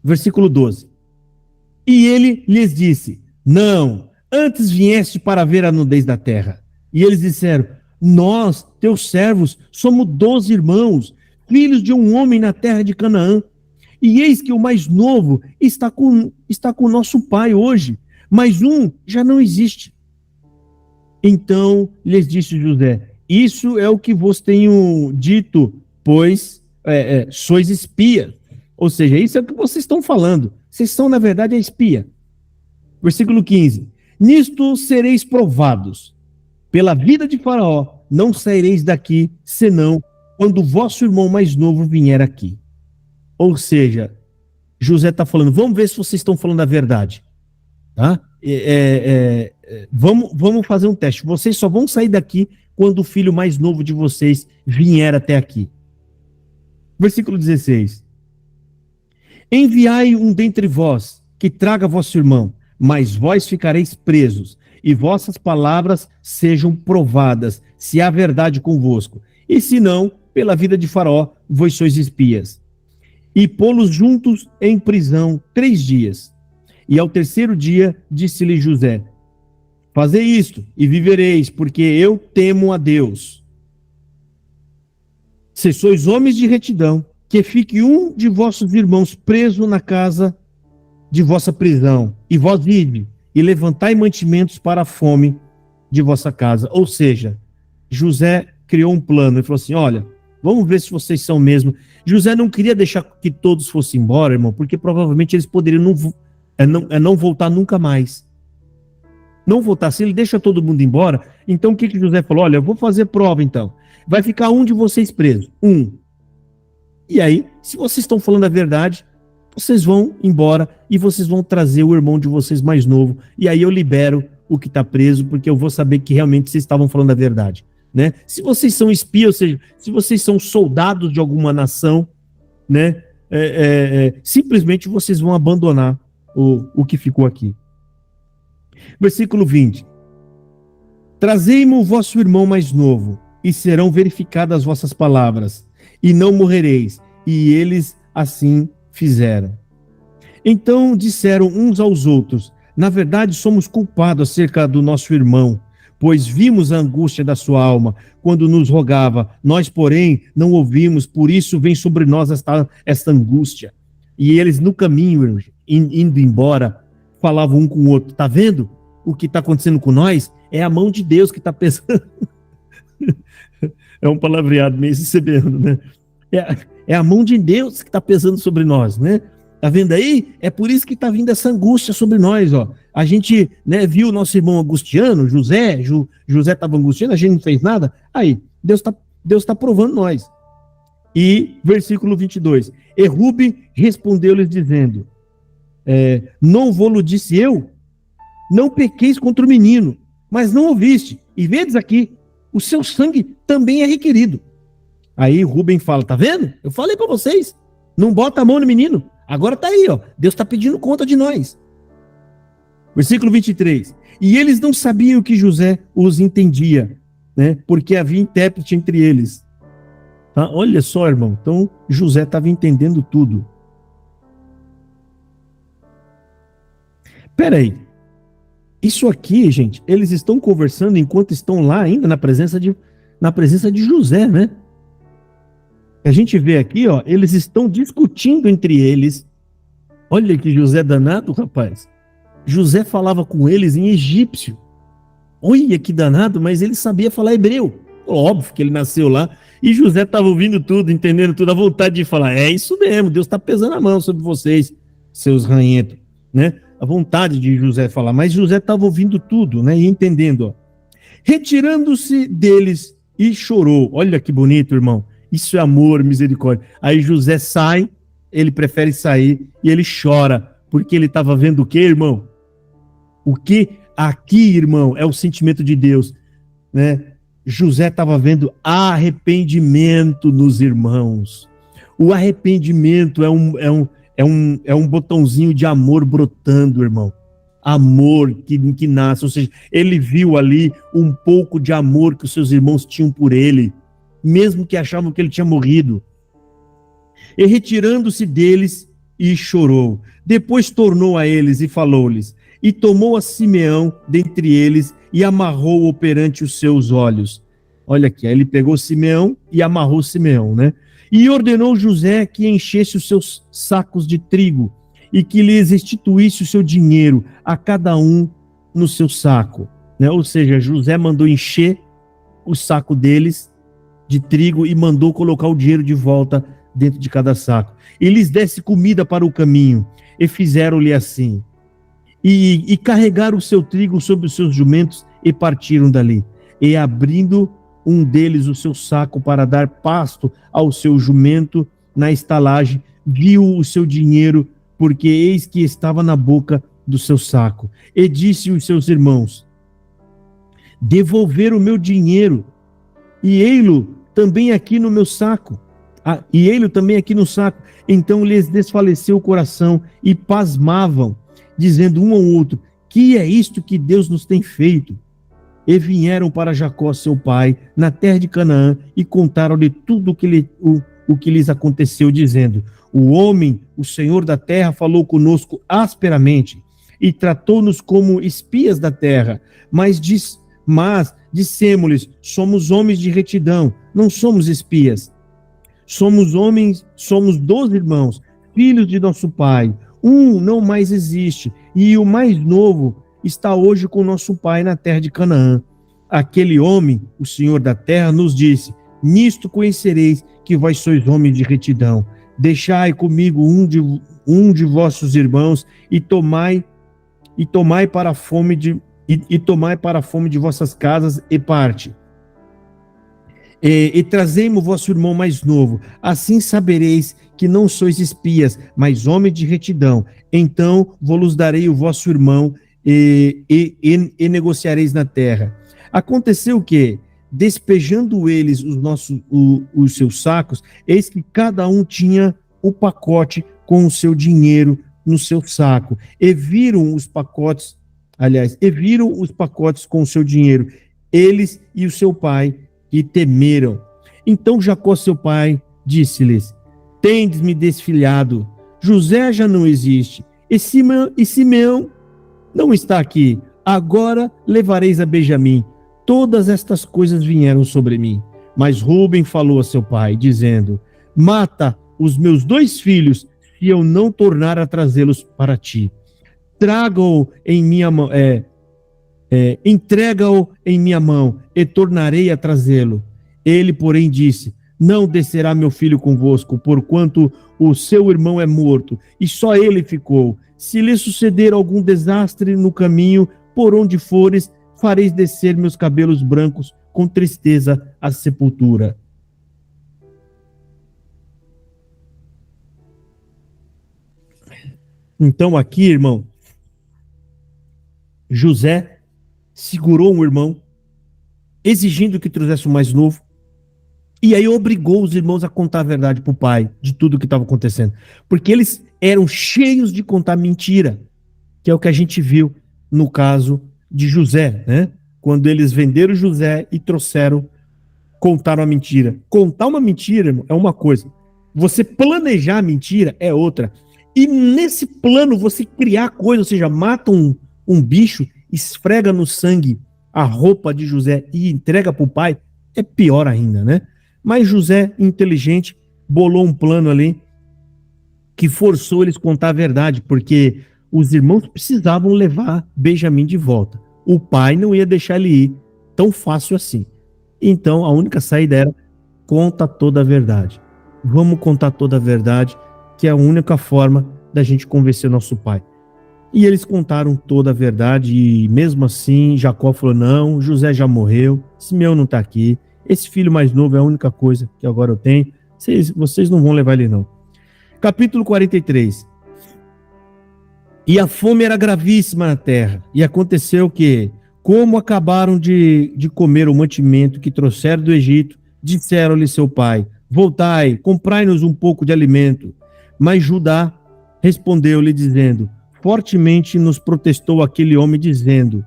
S1: Versículo 12. E ele lhes disse: Não, antes vieste para ver a nudez da terra. E eles disseram: Nós, teus servos, somos 12 irmãos, filhos de um homem na terra de Canaã. E eis que o mais novo está com nosso pai hoje, mas um já não existe. Então lhes disse José: isso é o que vos tenho dito, pois sois espia. Ou seja, isso é o que vocês estão falando. Vocês são, na verdade, a espia. Versículo 15. Nisto sereis provados. Pela vida de Faraó, não saireis daqui, senão quando o vosso irmão mais novo vier aqui. Ou seja, José está falando, vamos ver se vocês estão falando a verdade. Tá? Vamos fazer um teste. Vocês só vão sair daqui quando o filho mais novo de vocês vier até aqui. Versículo 16. Enviai um dentre vós, que traga vosso irmão, mas vós ficareis presos, e vossas palavras sejam provadas, se há verdade convosco. E se não, pela vida de Faraó, vós sois espias. E pô-los juntos em prisão 3 dias. E ao 3º dia, disse-lhe José, fazei isto, e vivereis, porque eu temo a Deus. Se sois homens de retidão, que fique um de vossos irmãos preso na casa de vossa prisão, e vós ide, e levantai mantimentos para a fome de vossa casa. Ou seja, José criou um plano, ele falou assim, olha, vamos ver se vocês são mesmo. José não queria deixar que todos fossem embora, irmão, porque provavelmente eles poderiam não voltar nunca mais. Não voltar, se ele deixa todo mundo embora, então o que José falou? Olha, eu vou fazer prova então, vai ficar um de vocês preso, e aí, se vocês estão falando a verdade, vocês vão embora e vocês vão trazer o irmão de vocês mais novo. E aí eu libero o que está preso, porque eu vou saber que realmente vocês estavam falando a verdade. Né? Se vocês são espias, ou seja, se vocês são soldados de alguma nação, né, simplesmente vocês vão abandonar o que ficou aqui. Versículo 20. Trazei-me o vosso irmão mais novo, e serão verificadas as vossas palavras, e não morrereis. E eles assim fizeram. Então disseram uns aos outros, na verdade somos culpados acerca do nosso irmão, pois vimos a angústia da sua alma, quando nos rogava, nós, porém, não ouvimos, por isso vem sobre nós esta angústia. E eles no caminho, indo embora, falavam um com o outro, tá vendo o que está acontecendo com nós? É a mão de Deus que está pesando. É um palavreado meio recebendo, né? É a mão de Deus que está pesando sobre nós, né? Tá vendo aí? É por isso que está vindo essa angústia sobre nós, ó. A gente, né, viu o nosso irmão angustiando, José estava angustiando, a gente não fez nada. Aí, Deus tá provando nós. E, versículo 22. E Rube respondeu-lhes dizendo, não vou-lo disse eu, não pequeis contra o menino, mas não ouviste. E vedes aqui, o seu sangue também é requerido. Aí Rubem fala, tá vendo? Eu falei para vocês, não bota a mão no menino. Agora tá aí, ó. Deus está pedindo conta de nós. Versículo 23. E eles não sabiam que José os entendia, né? Porque havia intérprete entre eles. Tá? Olha só, irmão. Então, José estava entendendo tudo. Peraí. Isso aqui, gente, eles estão conversando enquanto estão lá ainda na presença de José, né? A gente vê aqui, ó, eles estão discutindo entre eles. Olha que José danado, rapaz. José falava com eles em egípcio. Olha que danado, mas ele sabia falar hebreu. Óbvio que ele nasceu lá. E José estava ouvindo tudo, entendendo tudo, a vontade de falar, é isso mesmo, Deus está pesando a mão sobre vocês, seus ranhentos, né? A vontade de José falar, mas José estava ouvindo tudo, né? E entendendo, ó. Retirando-se deles e chorou. Olha que bonito, irmão. Isso é amor, misericórdia. Aí José sai, ele prefere sair e ele chora, porque ele estava vendo o quê, irmão? O que aqui, irmão, é o sentimento de Deus, né? José estava vendo arrependimento nos irmãos. O arrependimento é um botãozinho de amor brotando, irmão. Amor que nasce, ou seja, ele viu ali um pouco de amor que os seus irmãos tinham por ele, mesmo que achavam que ele tinha morrido. E retirando-se deles, e chorou. Depois tornou a eles e falou-lhes, e tomou a Simeão dentre eles, e amarrou-o perante os seus olhos. Olha aqui, aí ele pegou Simeão e amarrou Simeão, né? E ordenou José que enchesse os seus sacos de trigo, e que lhes restituísse o seu dinheiro, a cada um no seu saco, né? Ou seja, José mandou encher o saco deles de trigo e mandou colocar o dinheiro de volta dentro de cada saco. E lhes desse comida para o caminho, e fizeram-lhe assim. E carregaram o seu trigo sobre os seus jumentos e partiram dali. E abrindo um deles o seu saco para dar pasto ao seu jumento na estalagem, viu o seu dinheiro, porque eis que estava na boca do seu saco. E disse aos seus irmãos: devolver o meu dinheiro, e ei-lo também aqui no meu saco. E ele também aqui no saco. Então lhes desfaleceu o coração e pasmavam, dizendo um ao outro: que é isto que Deus nos tem feito? E vieram para Jacó, seu pai, na terra de Canaã, e contaram-lhe tudo o que lhes aconteceu, dizendo: o homem, o Senhor da terra, falou conosco asperamente e tratou-nos como espias da terra, mas dissemos-lhes: somos homens de retidão, não somos espias. Somos homens, somos 12 irmãos, filhos de nosso pai. Um não mais existe, e o mais novo está hoje com nosso pai na terra de Canaã. Aquele homem, o Senhor da terra, nos disse: nisto conhecereis que vós sois homens de retidão. Deixai comigo um de vossos irmãos e tomai para a fome de vossas casas e parte. E trazei-mo vosso irmão mais novo, assim sabereis que não sois espias, mas homens de retidão. Então vos darei o vosso irmão e negociareis na terra. Aconteceu que, despejando eles os seus sacos, eis que cada um tinha o pacote com o seu dinheiro no seu saco. E viram os pacotes com o seu dinheiro, eles e o seu pai, e temeram. Então Jacó, seu pai, disse-lhes: tendes-me desfilhado, José já não existe, e Simeão não está aqui. Agora levareis a Benjamim. Todas estas coisas vieram sobre mim. Mas Rúben falou a seu pai, dizendo: mata os meus 2 filhos, se eu não tornar a trazê-los para ti. Traga-o em minha mão, entrega-o em minha mão, e tornarei a trazê-lo. Ele, porém, disse: não descerá meu filho convosco, porquanto o seu irmão é morto, e só ele ficou. Se lhe suceder algum desastre no caminho, por onde fores, fareis descer meus cabelos brancos com tristeza à sepultura. Então aqui, irmão, José segurou um irmão, exigindo que trouxesse o mais novo, e aí obrigou os irmãos a contar a verdade para o pai de tudo o que estava acontecendo. Porque eles eram cheios de contar mentira, que é o que a gente viu no caso de José, né? Quando eles venderam José e contaram a mentira. Contar uma mentira, irmão, é uma coisa. Você planejar a mentira é outra. E nesse plano você criar coisa, ou seja, mata um bicho, esfrega no sangue a roupa de José e entrega para o pai, é pior ainda, né? Mas José, inteligente, bolou um plano ali que forçou eles a contar a verdade, porque os irmãos precisavam levar Benjamim de volta. O pai não ia deixar ele ir tão fácil assim. Então, a única saída era: conta toda a verdade. Vamos contar toda a verdade, que é a única forma da gente convencer nosso pai. E eles contaram toda a verdade, e mesmo assim, Jacó falou: não, José já morreu, Simeão não está aqui, esse filho mais novo é a única coisa que agora eu tenho, vocês não vão levar ele não. Capítulo 43. E a fome era gravíssima na terra, e aconteceu que, como acabaram de comer o mantimento que trouxeram do Egito, disseram-lhe seu pai: voltai, comprai-nos um pouco de alimento. Mas Judá respondeu-lhe dizendo: fortemente nos protestou aquele homem, dizendo: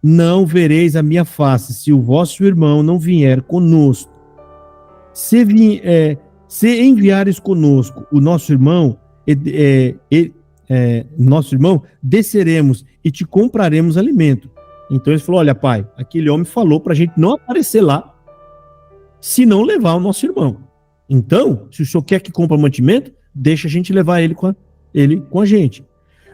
S1: não vereis a minha face, se o vosso irmão não vier conosco. Se enviares conosco o nosso irmão, desceremos e te compraremos alimento. Então ele falou: olha, pai, aquele homem falou para a gente não aparecer lá, se não levar o nosso irmão. Então, se o senhor quer que compre mantimento, deixa a gente levar ele com a gente.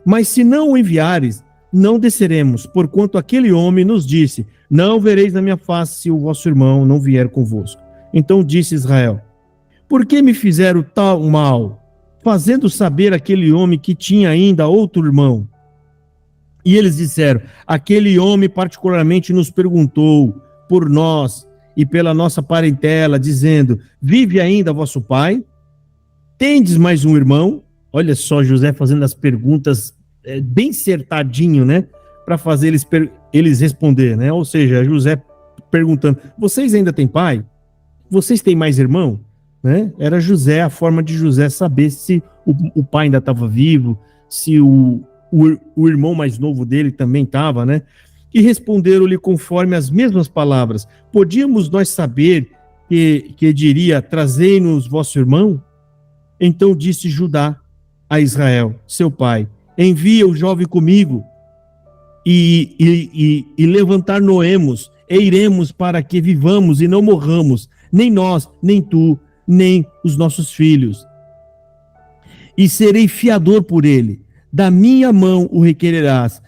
S1: Mas se não o enviares, não desceremos, porquanto aquele homem nos disse: não vereis na minha face se o vosso irmão não vier convosco. Então disse Israel: por que me fizeram tal mal, fazendo saber aquele homem que tinha ainda outro irmão? E eles disseram: aquele homem particularmente nos perguntou por nós e pela nossa parentela, dizendo: vive ainda vosso pai? Tendes mais um irmão? Olha só, José fazendo as perguntas bem acertadinho, né? Para fazer eles responder, né? Ou seja, José perguntando: vocês ainda têm pai? Vocês têm mais irmão? Né? Era José, a forma de José saber se o pai ainda estava vivo, se o irmão mais novo dele também estava, né? E responderam-lhe conforme as mesmas palavras: podíamos nós saber que diria: trazei-nos vosso irmão? Então disse Judá a Israel, seu pai: envia o jovem comigo e levantar-nos-emos e iremos para que vivamos e não morramos, nem nós, nem tu, nem os nossos filhos. E serei fiador por ele, da minha mão o requererás.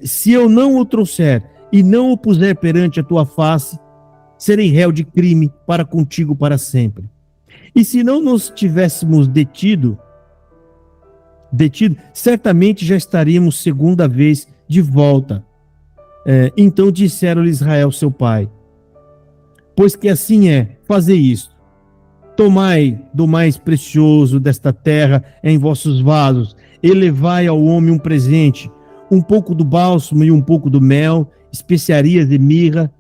S1: Se eu não o trouxer e não o puser perante a tua face, serei réu de crime para contigo para sempre. E se não nos tivéssemos detido, certamente já estaríamos segunda vez de volta. Então disseram-lhe Israel, seu pai: pois que assim é, fazei isto: tomai do mais precioso desta terra em vossos vasos, e levai ao homem um presente, um pouco do bálsamo e um pouco do mel, especiarias de mirra,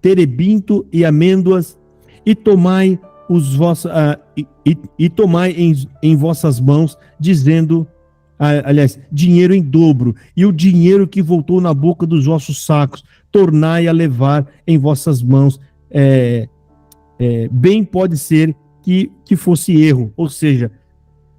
S1: terebinto e amêndoas, e tomai em vossas mãos, dizendo, dinheiro em dobro, e o dinheiro que voltou na boca dos vossos sacos, tornai a levar em vossas mãos. Bem pode ser que fosse erro, ou seja,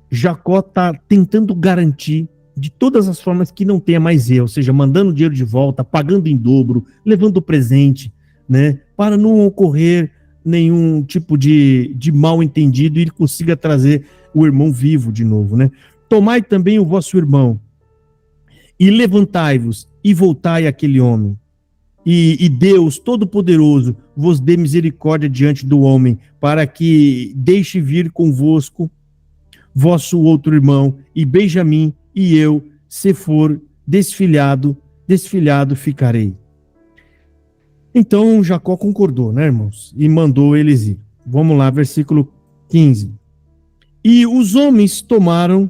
S1: Jacó está tentando garantir de todas as formas que não tenha mais erro, ou seja, mandando dinheiro de volta, pagando em dobro, levando presente, né, para não ocorrer nenhum tipo de mal entendido e ele consiga trazer o irmão vivo de novo, né? Tomai também o vosso irmão e levantai-vos e voltai àquele homem. E Deus Todo-Poderoso vos dê misericórdia diante do homem, para que deixe vir convosco vosso outro irmão, e Benjamim e eu, se for desfilhado ficarei. Então Jacó concordou, né, irmãos? E mandou eles ir. Vamos lá, versículo 15. E os homens tomaram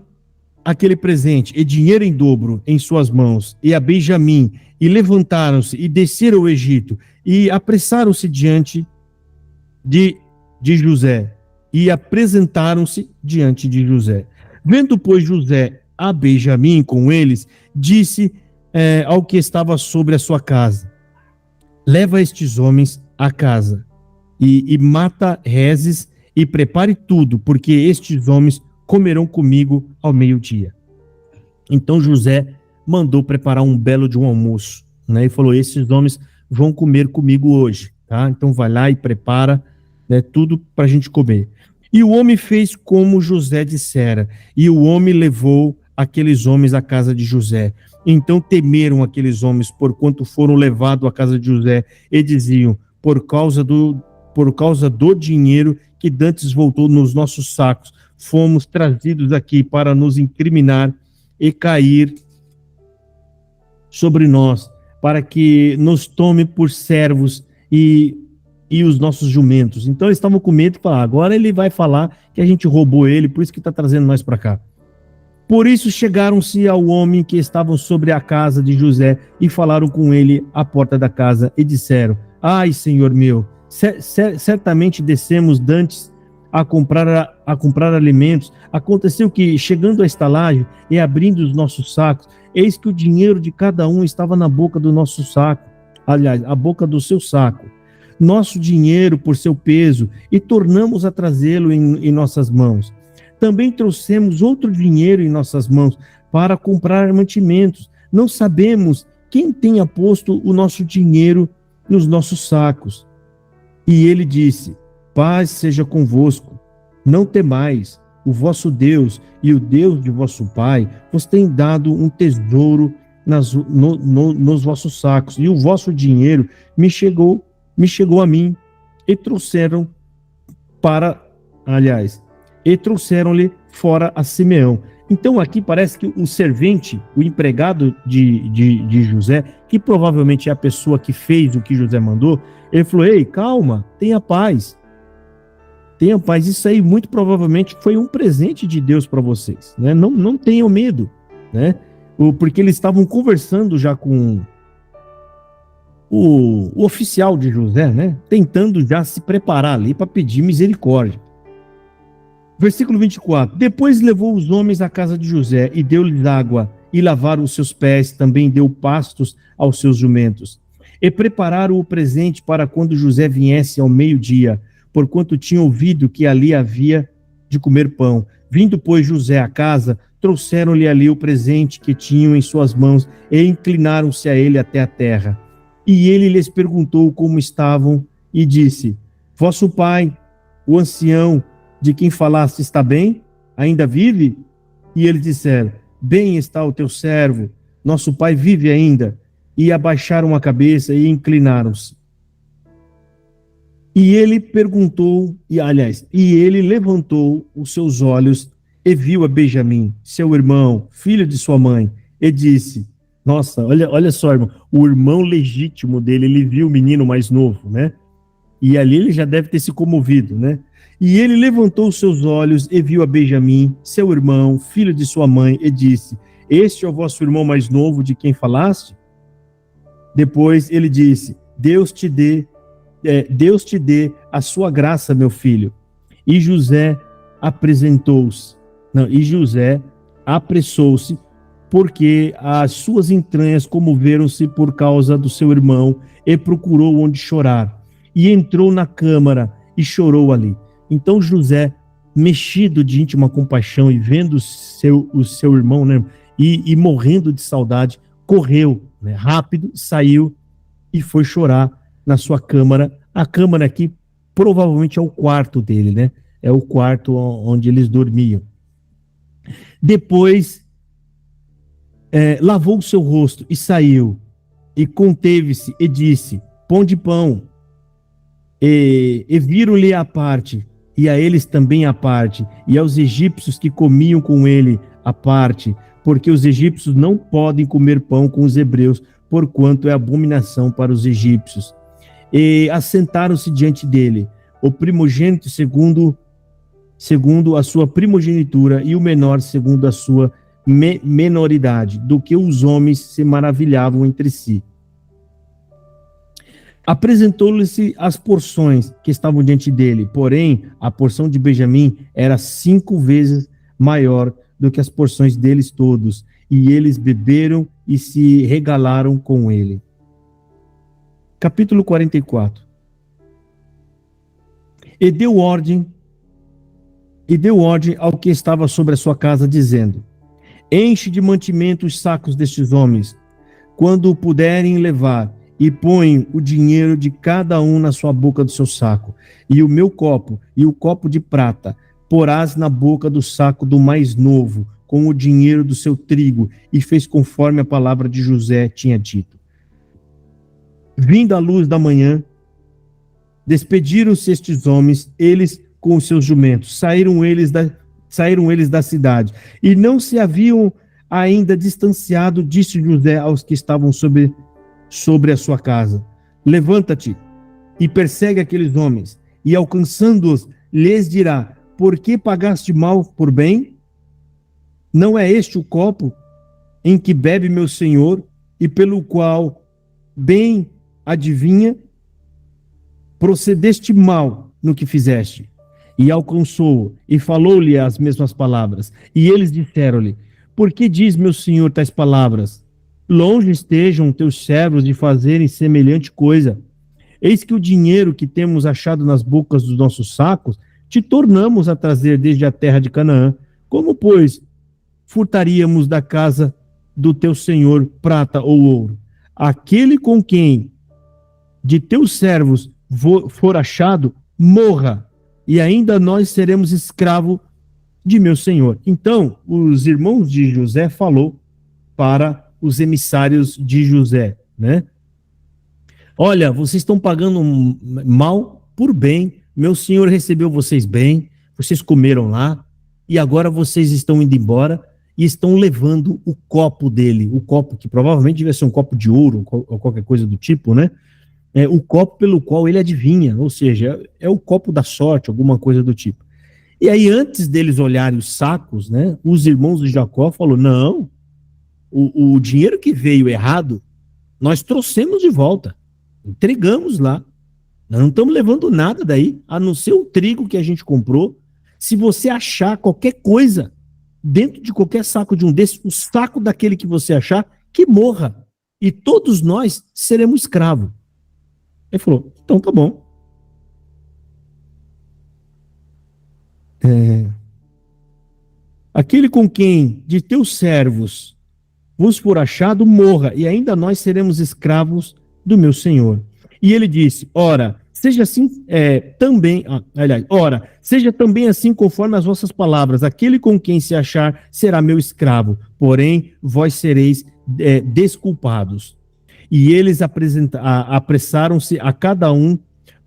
S1: aquele presente e dinheiro em dobro em suas mãos, e a Benjamim, e levantaram-se e desceram ao Egito, e apressaram-se diante de José, e apresentaram-se diante de José. Vendo, pois, José a Benjamim com eles, disse ao que estava sobre a sua casa: leva estes homens à casa, e mata rezes, e prepare tudo, porque estes homens comerão comigo ao meio-dia. Então José mandou preparar um belo de um almoço, né? E falou: esses homens vão comer comigo hoje, tá? Então vai lá e prepara, né, tudo para a gente comer. E o homem fez como José dissera, e o homem levou aqueles homens à casa de José. Então temeram aqueles homens, porquanto foram levados à casa de José, e diziam: por causa do dinheiro que dantes voltou nos nossos sacos, fomos trazidos aqui para nos incriminar e cair sobre nós, para que nos tome por servos e os nossos jumentos. Então eles estavam com medo de falar: agora ele vai falar que a gente roubou ele, por isso que está trazendo nós para cá. Por isso chegaram-se ao homem que estavam sobre a casa de José e falaram com ele à porta da casa e disseram: ai, senhor meu, certamente descemos dantes a comprar alimentos. Aconteceu que, chegando à estalagem e abrindo os nossos sacos, eis que o dinheiro de cada um estava na boca do nosso saco, aliás, a boca do seu saco, nosso dinheiro por seu peso, e tornamos a trazê-lo em nossas mãos. Também trouxemos outro dinheiro em nossas mãos para comprar mantimentos. Não sabemos quem tenha posto o nosso dinheiro nos nossos sacos. E ele disse: paz seja convosco, não temais, o vosso Deus e o Deus de vosso pai, vos tem dado um tesouro nos vossos sacos, e o vosso dinheiro me chegou a mim, e trouxeram-lhe fora a Simeão. Então aqui parece que o servente, o empregado de José, que provavelmente é a pessoa que fez o que José mandou, ele falou: ei, calma, tenha paz. Tenha paz. Isso aí muito provavelmente foi um presente de Deus para vocês, né? Não tenham medo, né? Porque eles estavam conversando já com o oficial de José, né? Tentando já se preparar ali para pedir misericórdia. Versículo 24. Depois levou os homens à casa de José e deu-lhes água e lavaram os seus pés, também deu pastos aos seus jumentos. E prepararam o presente para quando José viesse ao meio-dia, porquanto tinha ouvido que ali havia de comer pão. Vindo, pois, José à casa, trouxeram-lhe ali o presente que tinham em suas mãos e inclinaram-se a ele até a terra. E ele lhes perguntou como estavam e disse: vosso pai, o ancião de quem falaste, está bem? Ainda vive? E eles disseram: bem está o teu servo, nosso pai vive ainda. E abaixaram a cabeça e inclinaram-se. E ele levantou os seus olhos e viu a Benjamim, seu irmão, filho de sua mãe, e disse: nossa, olha só, irmão, o irmão legítimo dele, ele viu o menino mais novo, né? E ali ele já deve ter se comovido, né? E ele levantou os seus olhos e viu a Benjamim, seu irmão, filho de sua mãe, e disse: este é o vosso irmão mais novo de quem falaste? Depois ele disse: Deus te dê a sua graça, meu filho. E José apressou-se, porque as suas entranhas comoveram-se por causa do seu irmão, e procurou onde chorar. E entrou na câmara e chorou ali. Então José, mexido de íntima compaixão e vendo o seu irmão, né, e morrendo de saudade, correu, né, rápido, saiu e foi chorar na sua câmara. A câmara aqui provavelmente é o quarto dele, né? É o quarto onde eles dormiam. Depois lavou o seu rosto e saiu, e conteve-se e disse: pão de pão. E viram-lhe à parte, e a eles também à parte, e aos egípcios que comiam com ele à parte, porque os egípcios não podem comer pão com os hebreus, porquanto é abominação para os egípcios. E assentaram-se diante dele, o primogênito segundo a sua primogenitura, e o menor segundo a sua menoridade, do que os homens se maravilhavam entre si. Apresentou-lhe-se as porções que estavam diante dele, porém a porção de Benjamim era 5 vezes maior do que as porções deles todos, e eles beberam e se regalaram com ele. Capítulo 44. E deu ordem ao que estava sobre a sua casa, dizendo: enche de mantimento os sacos destes homens, quando o puderem levar, e põe o dinheiro de cada um na sua boca do seu saco, e o meu copo e o copo de prata porás na boca do saco do mais novo, com o dinheiro do seu trigo. E fez conforme a palavra de José tinha dito. Vindo a luz da manhã, despediram-se estes homens, eles com os seus jumentos, saíram eles da cidade, e não se haviam ainda distanciado, disse José aos que estavam sobre a sua casa: levanta-te e persegue aqueles homens, e alcançando-os, lhes dirá: por que pagaste mal por bem? Não é este o copo em que bebe meu senhor, e pelo qual bem adivinha? Procedeste mal no que fizeste. E alcançou-o, e falou-lhe as mesmas palavras. E eles disseram-lhe: por que diz meu senhor tais palavras? Longe estejam teus servos de fazerem semelhante coisa. Eis que o dinheiro que temos achado nas bocas dos nossos sacos, te tornamos a trazer desde a terra de Canaã. Como, pois, furtaríamos da casa do teu senhor prata ou ouro? Aquele com quem de teus servos for achado, morra, e ainda nós seremos escravos de meu senhor. Então, os irmãos de José falou para os emissários de José, né? Olha, vocês estão pagando mal por bem. Meu senhor recebeu vocês bem, vocês comeram lá, e agora vocês estão indo embora e estão levando o copo dele, o copo que provavelmente devia ser um copo de ouro ou qualquer coisa do tipo, né? É o copo pelo qual ele adivinha, ou seja, é o copo da sorte, alguma coisa do tipo. E aí, antes deles olharem os sacos, né, os irmãos de Jacó falaram, não, o dinheiro que veio errado, nós trouxemos de volta, entregamos lá. Nós não estamos levando nada daí, a não ser o trigo que a gente comprou. Se você achar qualquer coisa dentro de qualquer saco de um desses, o saco daquele que você achar, que morra. E todos nós seremos escravos. Ele falou, então tá bom. Aquele com quem de teus servos vos for achado, morra, e ainda nós seremos escravos do meu senhor. E ele disse, ora, seja assim também, ora, seja também assim conforme as vossas palavras, aquele com quem se achar será meu escravo, porém vós sereis desculpados. E eles apressaram-se, a cada um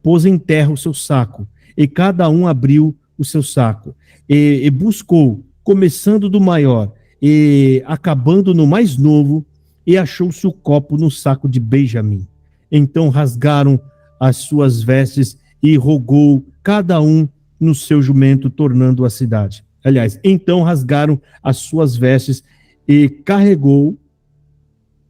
S1: pôs em terra o seu saco, e cada um abriu o seu saco, e buscou, começando do maior, e acabando no mais novo, e achou-se o copo no saco de Benjamim. Então rasgaram as suas vestes e rogou cada um no seu jumento, tornando a cidade. Aliás, então rasgaram as suas vestes e carregou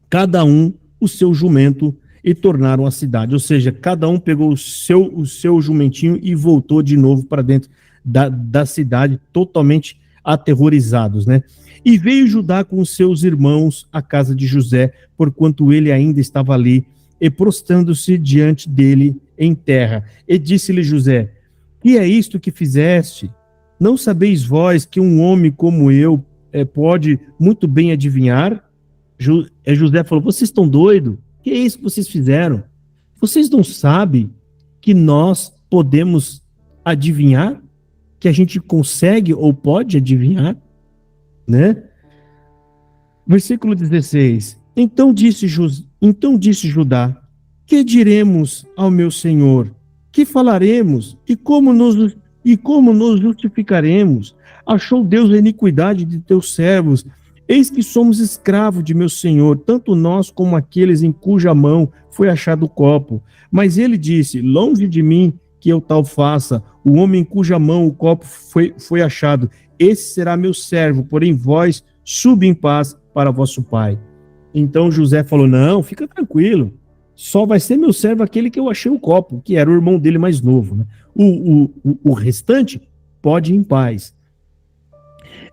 S1: cada um o seu jumento e tornaram a cidade. Ou seja, cada um pegou o seu jumentinho e voltou de novo para dentro da cidade, totalmente aterrorizados, né? E veio Judá com os seus irmãos à casa de José, porquanto ele ainda estava ali, e prostrando-se diante dele em terra. E disse-lhe José, que é isto que fizeste? Não sabeis vós que um homem como eu pode muito bem adivinhar? José falou, vocês estão doidos? Que é isso que vocês fizeram? Vocês não sabem que nós podemos adivinhar? Que a gente consegue ou pode adivinhar? Né? Versículo 16. Então disse Judá, que diremos ao meu senhor? Que falaremos? E como nos justificaremos? Achou Deus a iniquidade de teus servos? Eis que somos escravos de meu senhor, tanto nós como aqueles em cuja mão foi achado o copo. Mas ele disse, longe de mim que eu tal faça, o homem em cuja mão o copo foi achado, esse será meu servo, porém vós subi em paz para vosso pai. Então José falou, não, fica tranquilo, só vai ser meu servo aquele que eu achei o copo, que era o irmão dele mais novo, né? O restante pode ir em paz.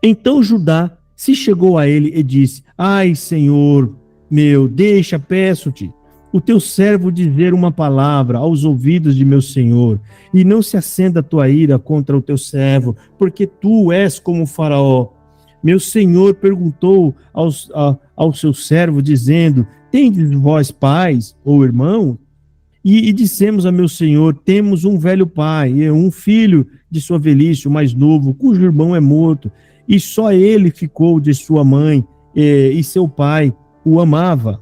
S1: Então Judá se chegou a ele e disse, ai, Senhor meu, deixa, peço-te, o teu servo dizer uma palavra aos ouvidos de meu senhor, e não se acenda a tua ira contra o teu servo, porque tu és como o faraó. Meu senhor perguntou ao seu servo, dizendo, tendes vós pais ou irmão? E dissemos a meu senhor, temos um velho pai, e um filho de sua velhice, o mais novo, cujo irmão é morto, e só ele ficou de sua mãe, e seu pai o amava.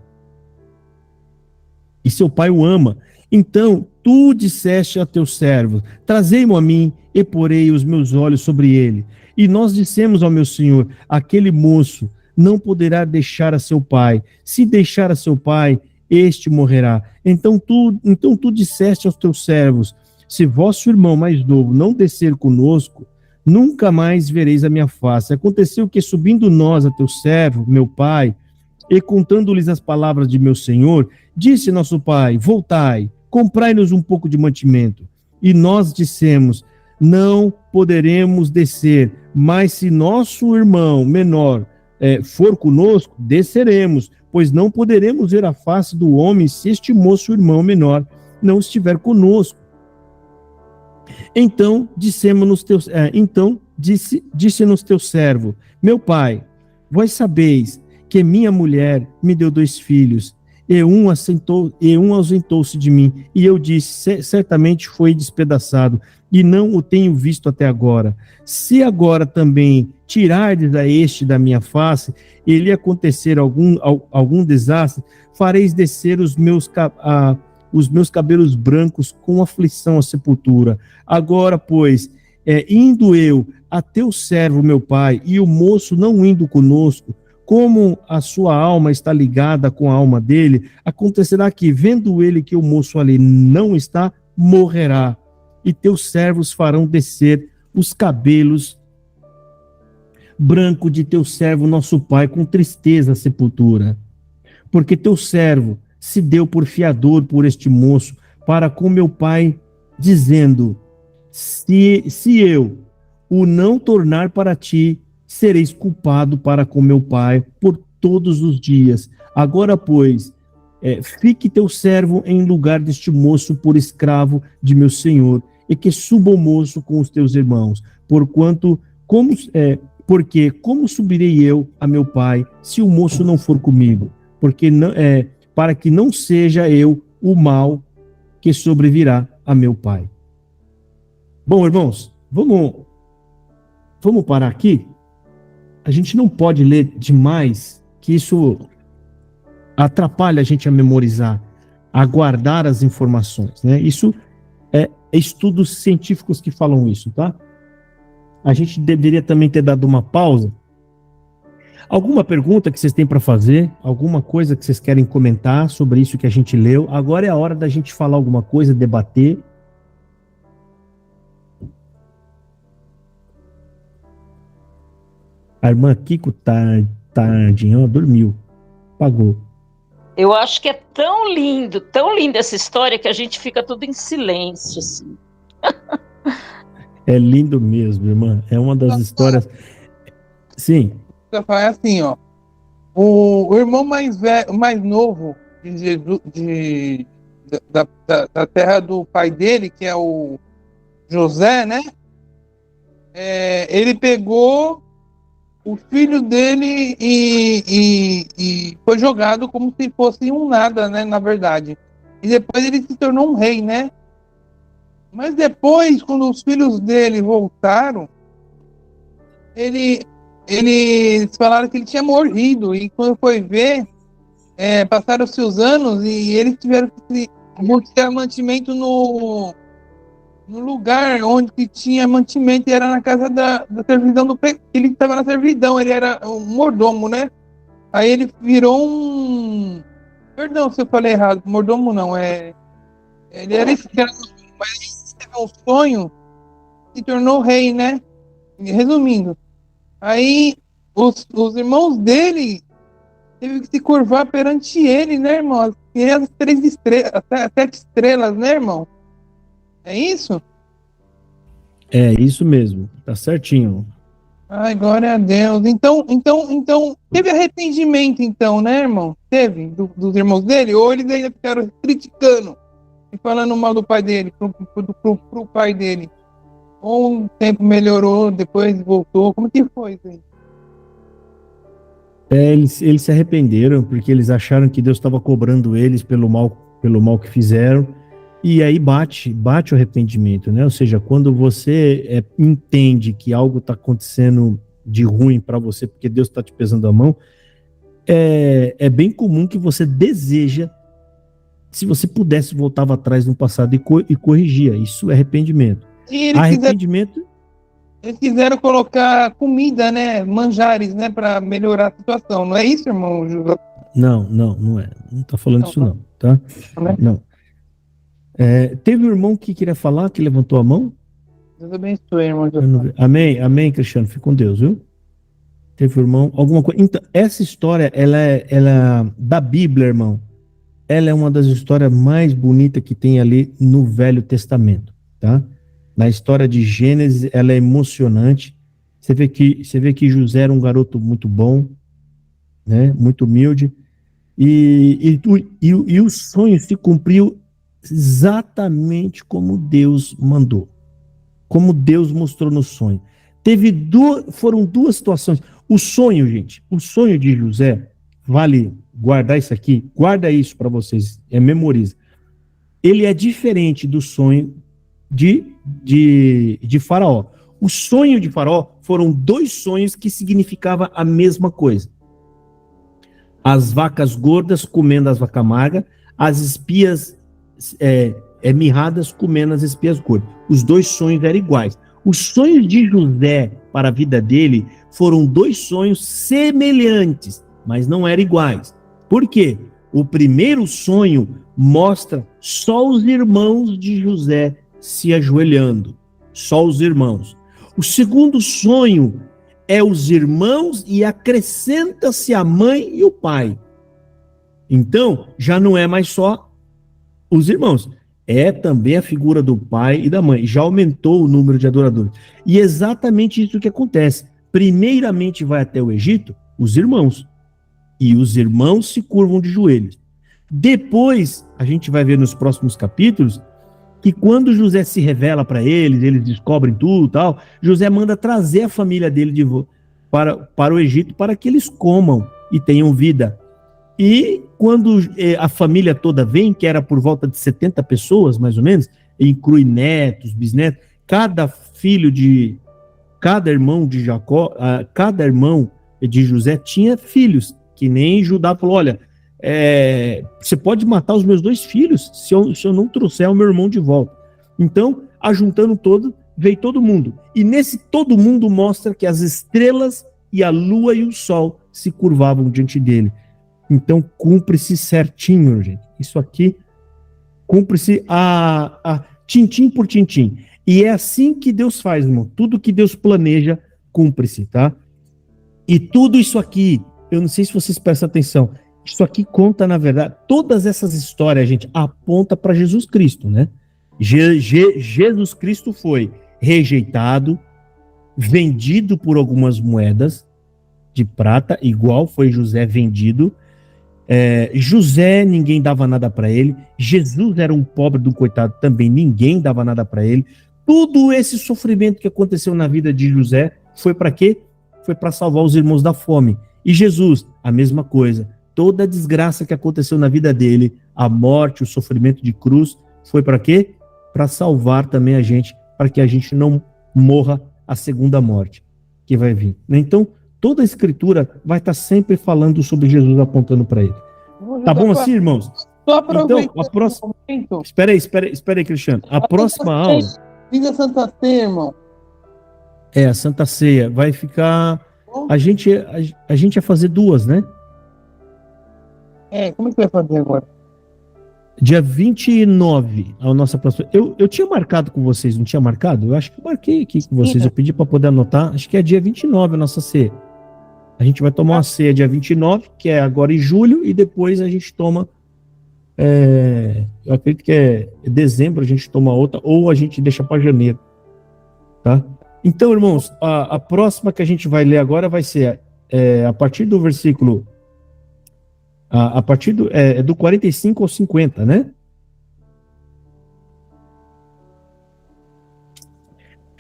S1: E seu pai o ama. Então, tu disseste a teus servos, trazei-mo a mim, e porei os meus olhos sobre ele. E nós dissemos ao meu senhor, aquele moço não poderá deixar a seu pai. Se deixar a seu pai, este morrerá. Então tu disseste aos teus servos, se vosso irmão mais novo não descer conosco, nunca mais vereis a minha face. Aconteceu que, subindo nós a teu servo, meu pai, e contando-lhes as palavras de meu senhor, disse nosso pai, voltai, comprai-nos um pouco de mantimento. E nós dissemos, não poderemos descer, mas se nosso irmão menor for conosco, desceremos, pois não poderemos ver a face do homem se este moço irmão menor não estiver conosco. Então disse-nos teu servo, meu pai, vós sabeis que minha mulher me deu 2 filhos, e um ausentou-se de mim, e eu disse, certamente foi despedaçado, e não o tenho visto até agora. Se agora também tirardes a este da minha face, e lhe acontecer algum desastre, fareis descer os meus cabelos brancos com aflição à sepultura. Agora, pois, indo eu a teu servo, meu pai, e o moço não indo conosco, como a sua alma está ligada com a alma dele, acontecerá que, vendo ele que o moço ali não está, morrerá, e teus servos farão descer os cabelos brancos de teu servo, nosso pai, com tristeza à sepultura. Porque teu servo se deu por fiador por este moço, para com meu pai, dizendo, se eu o não tornar para ti, sereis culpado para com meu pai por todos os dias. Agora, pois, fique teu servo em lugar deste moço por escravo de meu senhor, e que suba o moço com os teus irmãos, porque como subirei eu a meu pai, se o moço não for comigo? Porque para que não seja eu o mal que sobrevirá a meu pai. Bom, irmãos, vamos parar aqui. A gente não pode ler demais, que isso atrapalha a gente a memorizar, a guardar as informações, né? Isso é estudos científicos que falam isso, tá? A gente deveria também ter dado uma pausa. Alguma pergunta que vocês têm para fazer? Alguma coisa que vocês querem comentar sobre isso que a gente leu? Agora é a hora da gente falar alguma coisa, debater. A irmã Kiko tardinho, dormiu, apagou.
S4: Eu acho que é tão linda essa história que a gente fica tudo em silêncio, assim.
S1: É lindo mesmo, irmã. É uma das histórias. Sim.
S5: É assim, ó. O irmão mais velho, mais novo de Jesus, da terra do pai dele, que é o José, né? Ele pegou o filho dele e foi jogado como se fosse um nada, né? Na verdade. E depois ele se tornou um rei, né? Mas depois, quando os filhos dele voltaram, eles falaram que ele tinha morrido. E quando foi ver, passaram-se os anos e eles tiveram que buscar mantimento no lugar onde que tinha mantimento, e era na casa da servidão do ele estava na servidão, ele era um mordomo, né? Aí ele virou um... Perdão se eu falei errado, mordomo não, ele era escravo, mas ele teve um sonho, se tornou rei, né? Resumindo, aí os irmãos dele teve que se curvar perante ele, né, irmão? E as 7 estrelas, né, irmão? É isso?
S1: É isso mesmo, tá certinho.
S5: Ai, glória a Deus. Então, teve arrependimento, então, né, irmão? Teve, dos irmãos dele? Ou eles ainda ficaram criticando e falando mal do pai dele, pro pai dele? Ou o tempo melhorou, depois voltou? Como que foi isso aí?
S1: Eles se arrependeram porque eles acharam que Deus estava cobrando eles pelo mal que fizeram. E aí bate o arrependimento, né? Ou seja, quando você entende que algo está acontecendo de ruim para você, porque Deus está te pesando a mão, é bem comum que você deseja, se você pudesse, voltava atrás no passado e corrigia. Isso é arrependimento.
S5: E eles quiseram colocar comida, né? Manjares, né? Para melhorar a situação. Não é isso, irmão?
S1: Não é. Não está falando isso não, tá? Não. Teve um irmão que queria falar, que levantou a mão?
S5: Deus abençoe, irmão.
S1: Amém, Cristiano, fique com Deus, viu? Teve um irmão, alguma coisa. Então, essa história, ela da Bíblia, irmão, ela é uma das histórias mais bonitas que tem ali no Velho Testamento, tá? Na história de Gênesis, ela é emocionante. Você vê que José era um garoto muito bom, né? Muito humilde, e o sonho se cumpriu exatamente como Deus mandou, como Deus mostrou no sonho. Foram duas situações. O sonho, gente, o sonho de José, vale guardar isso aqui, guarda isso para vocês, memoriza. Ele é diferente do sonho de de Faraó. O sonho de Faraó foram 2 sonhos que significavam a mesma coisa. As vacas gordas comendo as vacas magras, as espias mirradas comendo as espias gordas. Os 2 sonhos eram iguais. Os sonhos de José para a vida dele foram 2 sonhos semelhantes, mas não eram iguais. Por quê? O primeiro sonho mostra só os irmãos de José se ajoelhando. Só os irmãos. O segundo sonho é os irmãos e acrescenta-se a mãe e o pai. Então, já não é mais só os irmãos. É também a figura do pai e da mãe. Já aumentou o número de adoradores. E é exatamente isso que acontece. Primeiramente vai até o Egito os irmãos. E os irmãos se curvam de joelhos. Depois, a gente vai ver nos próximos capítulos, que quando José se revela para eles descobrem tudo e tal, José manda trazer a família dele para o Egito para que eles comam e tenham vida. E quando a família toda vem, que era por volta de 70 pessoas, mais ou menos, inclui netos, bisnetos, cada irmão de Jacó, cada irmão de José tinha filhos, que nem Judá falou, olha, você pode matar os meus 2 filhos se eu não trouxer o meu irmão de volta. Então, ajuntando veio todo mundo. E nesse todo mundo mostra que as estrelas e a lua e o sol se curvavam diante dele. Então, cumpre-se certinho, gente. Isso aqui cumpre-se a tintim por tintim. E é assim que Deus faz, irmão. Tudo que Deus planeja, cumpre-se, tá? E tudo isso aqui, eu não sei se vocês prestam atenção, isso aqui conta, na verdade, todas essas histórias, gente, aponta para Jesus Cristo, né? Jesus Cristo foi rejeitado, vendido por algumas moedas de prata, igual foi José vendido. José, ninguém dava nada para ele. Jesus era um pobre do coitado, também ninguém dava nada para ele. Tudo esse sofrimento que aconteceu na vida de José foi para quê? Foi para salvar os irmãos da fome. E Jesus, a mesma coisa. Toda a desgraça que aconteceu na vida dele, a morte, o sofrimento de cruz, foi para quê? Para salvar também a gente, para que a gente não morra a segunda morte que vai vir. Então, toda a escritura vai estar sempre falando sobre Jesus, apontando para ele. Tá bom assim, irmãos? Então, a próxima... Espera aí, Cristiano. A próxima aula...
S5: Diga Santa Ceia, irmão.
S1: A Santa Ceia. Vai ficar... A gente ia fazer 2, né?
S5: Como é que vai fazer agora?
S1: Dia 29, a nossa próxima... Eu tinha marcado com vocês, não tinha marcado? Eu acho que eu marquei aqui com vocês. Eu pedi para poder anotar. Acho que é dia 29 a nossa ceia. A gente vai tomar uma ceia dia 29, que é agora em julho, e depois a gente toma... eu acredito que é dezembro, a gente toma outra, ou a gente deixa para janeiro. Tá? Então, irmãos, a próxima que a gente vai ler agora vai ser a partir do versículo... A partir do 45 ao 50, né?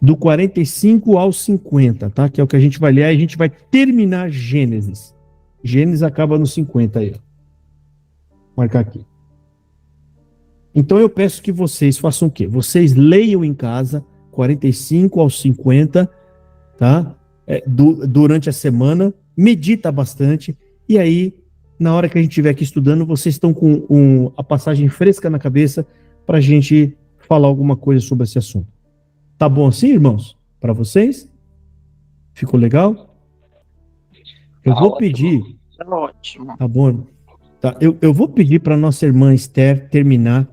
S1: Do 45 ao 50, tá? Que é o que a gente vai ler, aí a gente vai terminar Gênesis. Gênesis acaba no 50 aí, ó. Vou marcar aqui. Então eu peço que vocês façam o quê? Vocês leiam em casa 45 ao 50, tá? Durante a semana, medita bastante, e aí, na hora que a gente estiver aqui estudando, vocês estão com a passagem fresca na cabeça para a gente falar alguma coisa sobre esse assunto. Tá bom assim, irmãos? Para vocês? Ficou legal? Eu vou pedir...
S4: Tá ótimo.
S1: Tá bom? Tá, eu vou pedir para nossa irmã Esther terminar,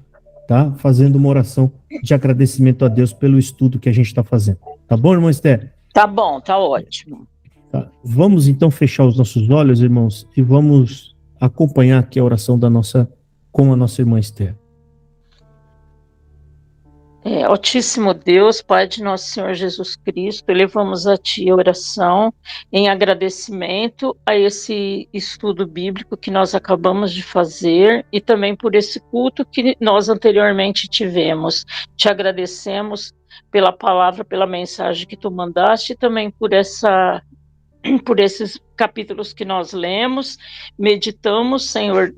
S1: tá? Fazendo uma oração de agradecimento a Deus pelo estudo que a gente está fazendo. Tá bom, irmã Esther?
S4: Tá bom, tá ótimo.
S1: Tá. Vamos então fechar os nossos olhos, irmãos, e vamos acompanhar aqui a oração com a nossa irmã Esther.
S4: Altíssimo Deus, Pai de nosso Senhor Jesus Cristo, elevamos a Ti a oração em agradecimento a esse estudo bíblico que nós acabamos de fazer e também por esse culto que nós anteriormente tivemos. Te agradecemos pela palavra, pela mensagem que Tu mandaste e também por essa por esses capítulos que nós lemos, meditamos, Senhor,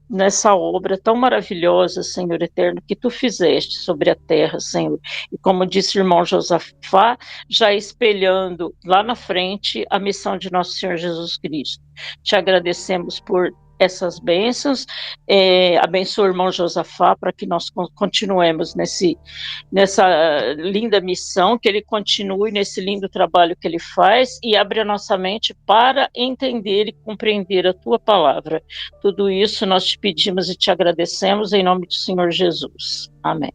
S4: nessa obra tão maravilhosa, Senhor eterno, que tu fizeste sobre a terra, Senhor. E como disse o irmão Josafá, já espelhando lá na frente a missão de nosso Senhor Jesus Cristo. Te agradecemos por essas bênçãos, abençoa o irmão Josafá para que nós continuemos nessa linda missão, que ele continue nesse lindo trabalho que ele faz e abre a nossa mente para entender e compreender a tua palavra. Tudo isso nós te pedimos e te agradecemos em nome do Senhor Jesus. Amém.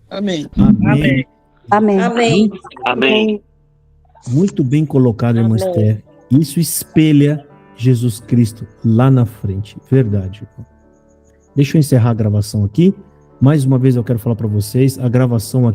S5: Amém.
S1: Amém.
S3: Amém.
S6: Amém.
S2: Amém.
S1: Muito bem colocado, irmã
S4: Amém.
S1: Esther. Isso espelha Jesus Cristo lá na frente. Verdade. Deixa eu encerrar a gravação aqui. Mais uma vez eu quero falar para vocês, a gravação aqui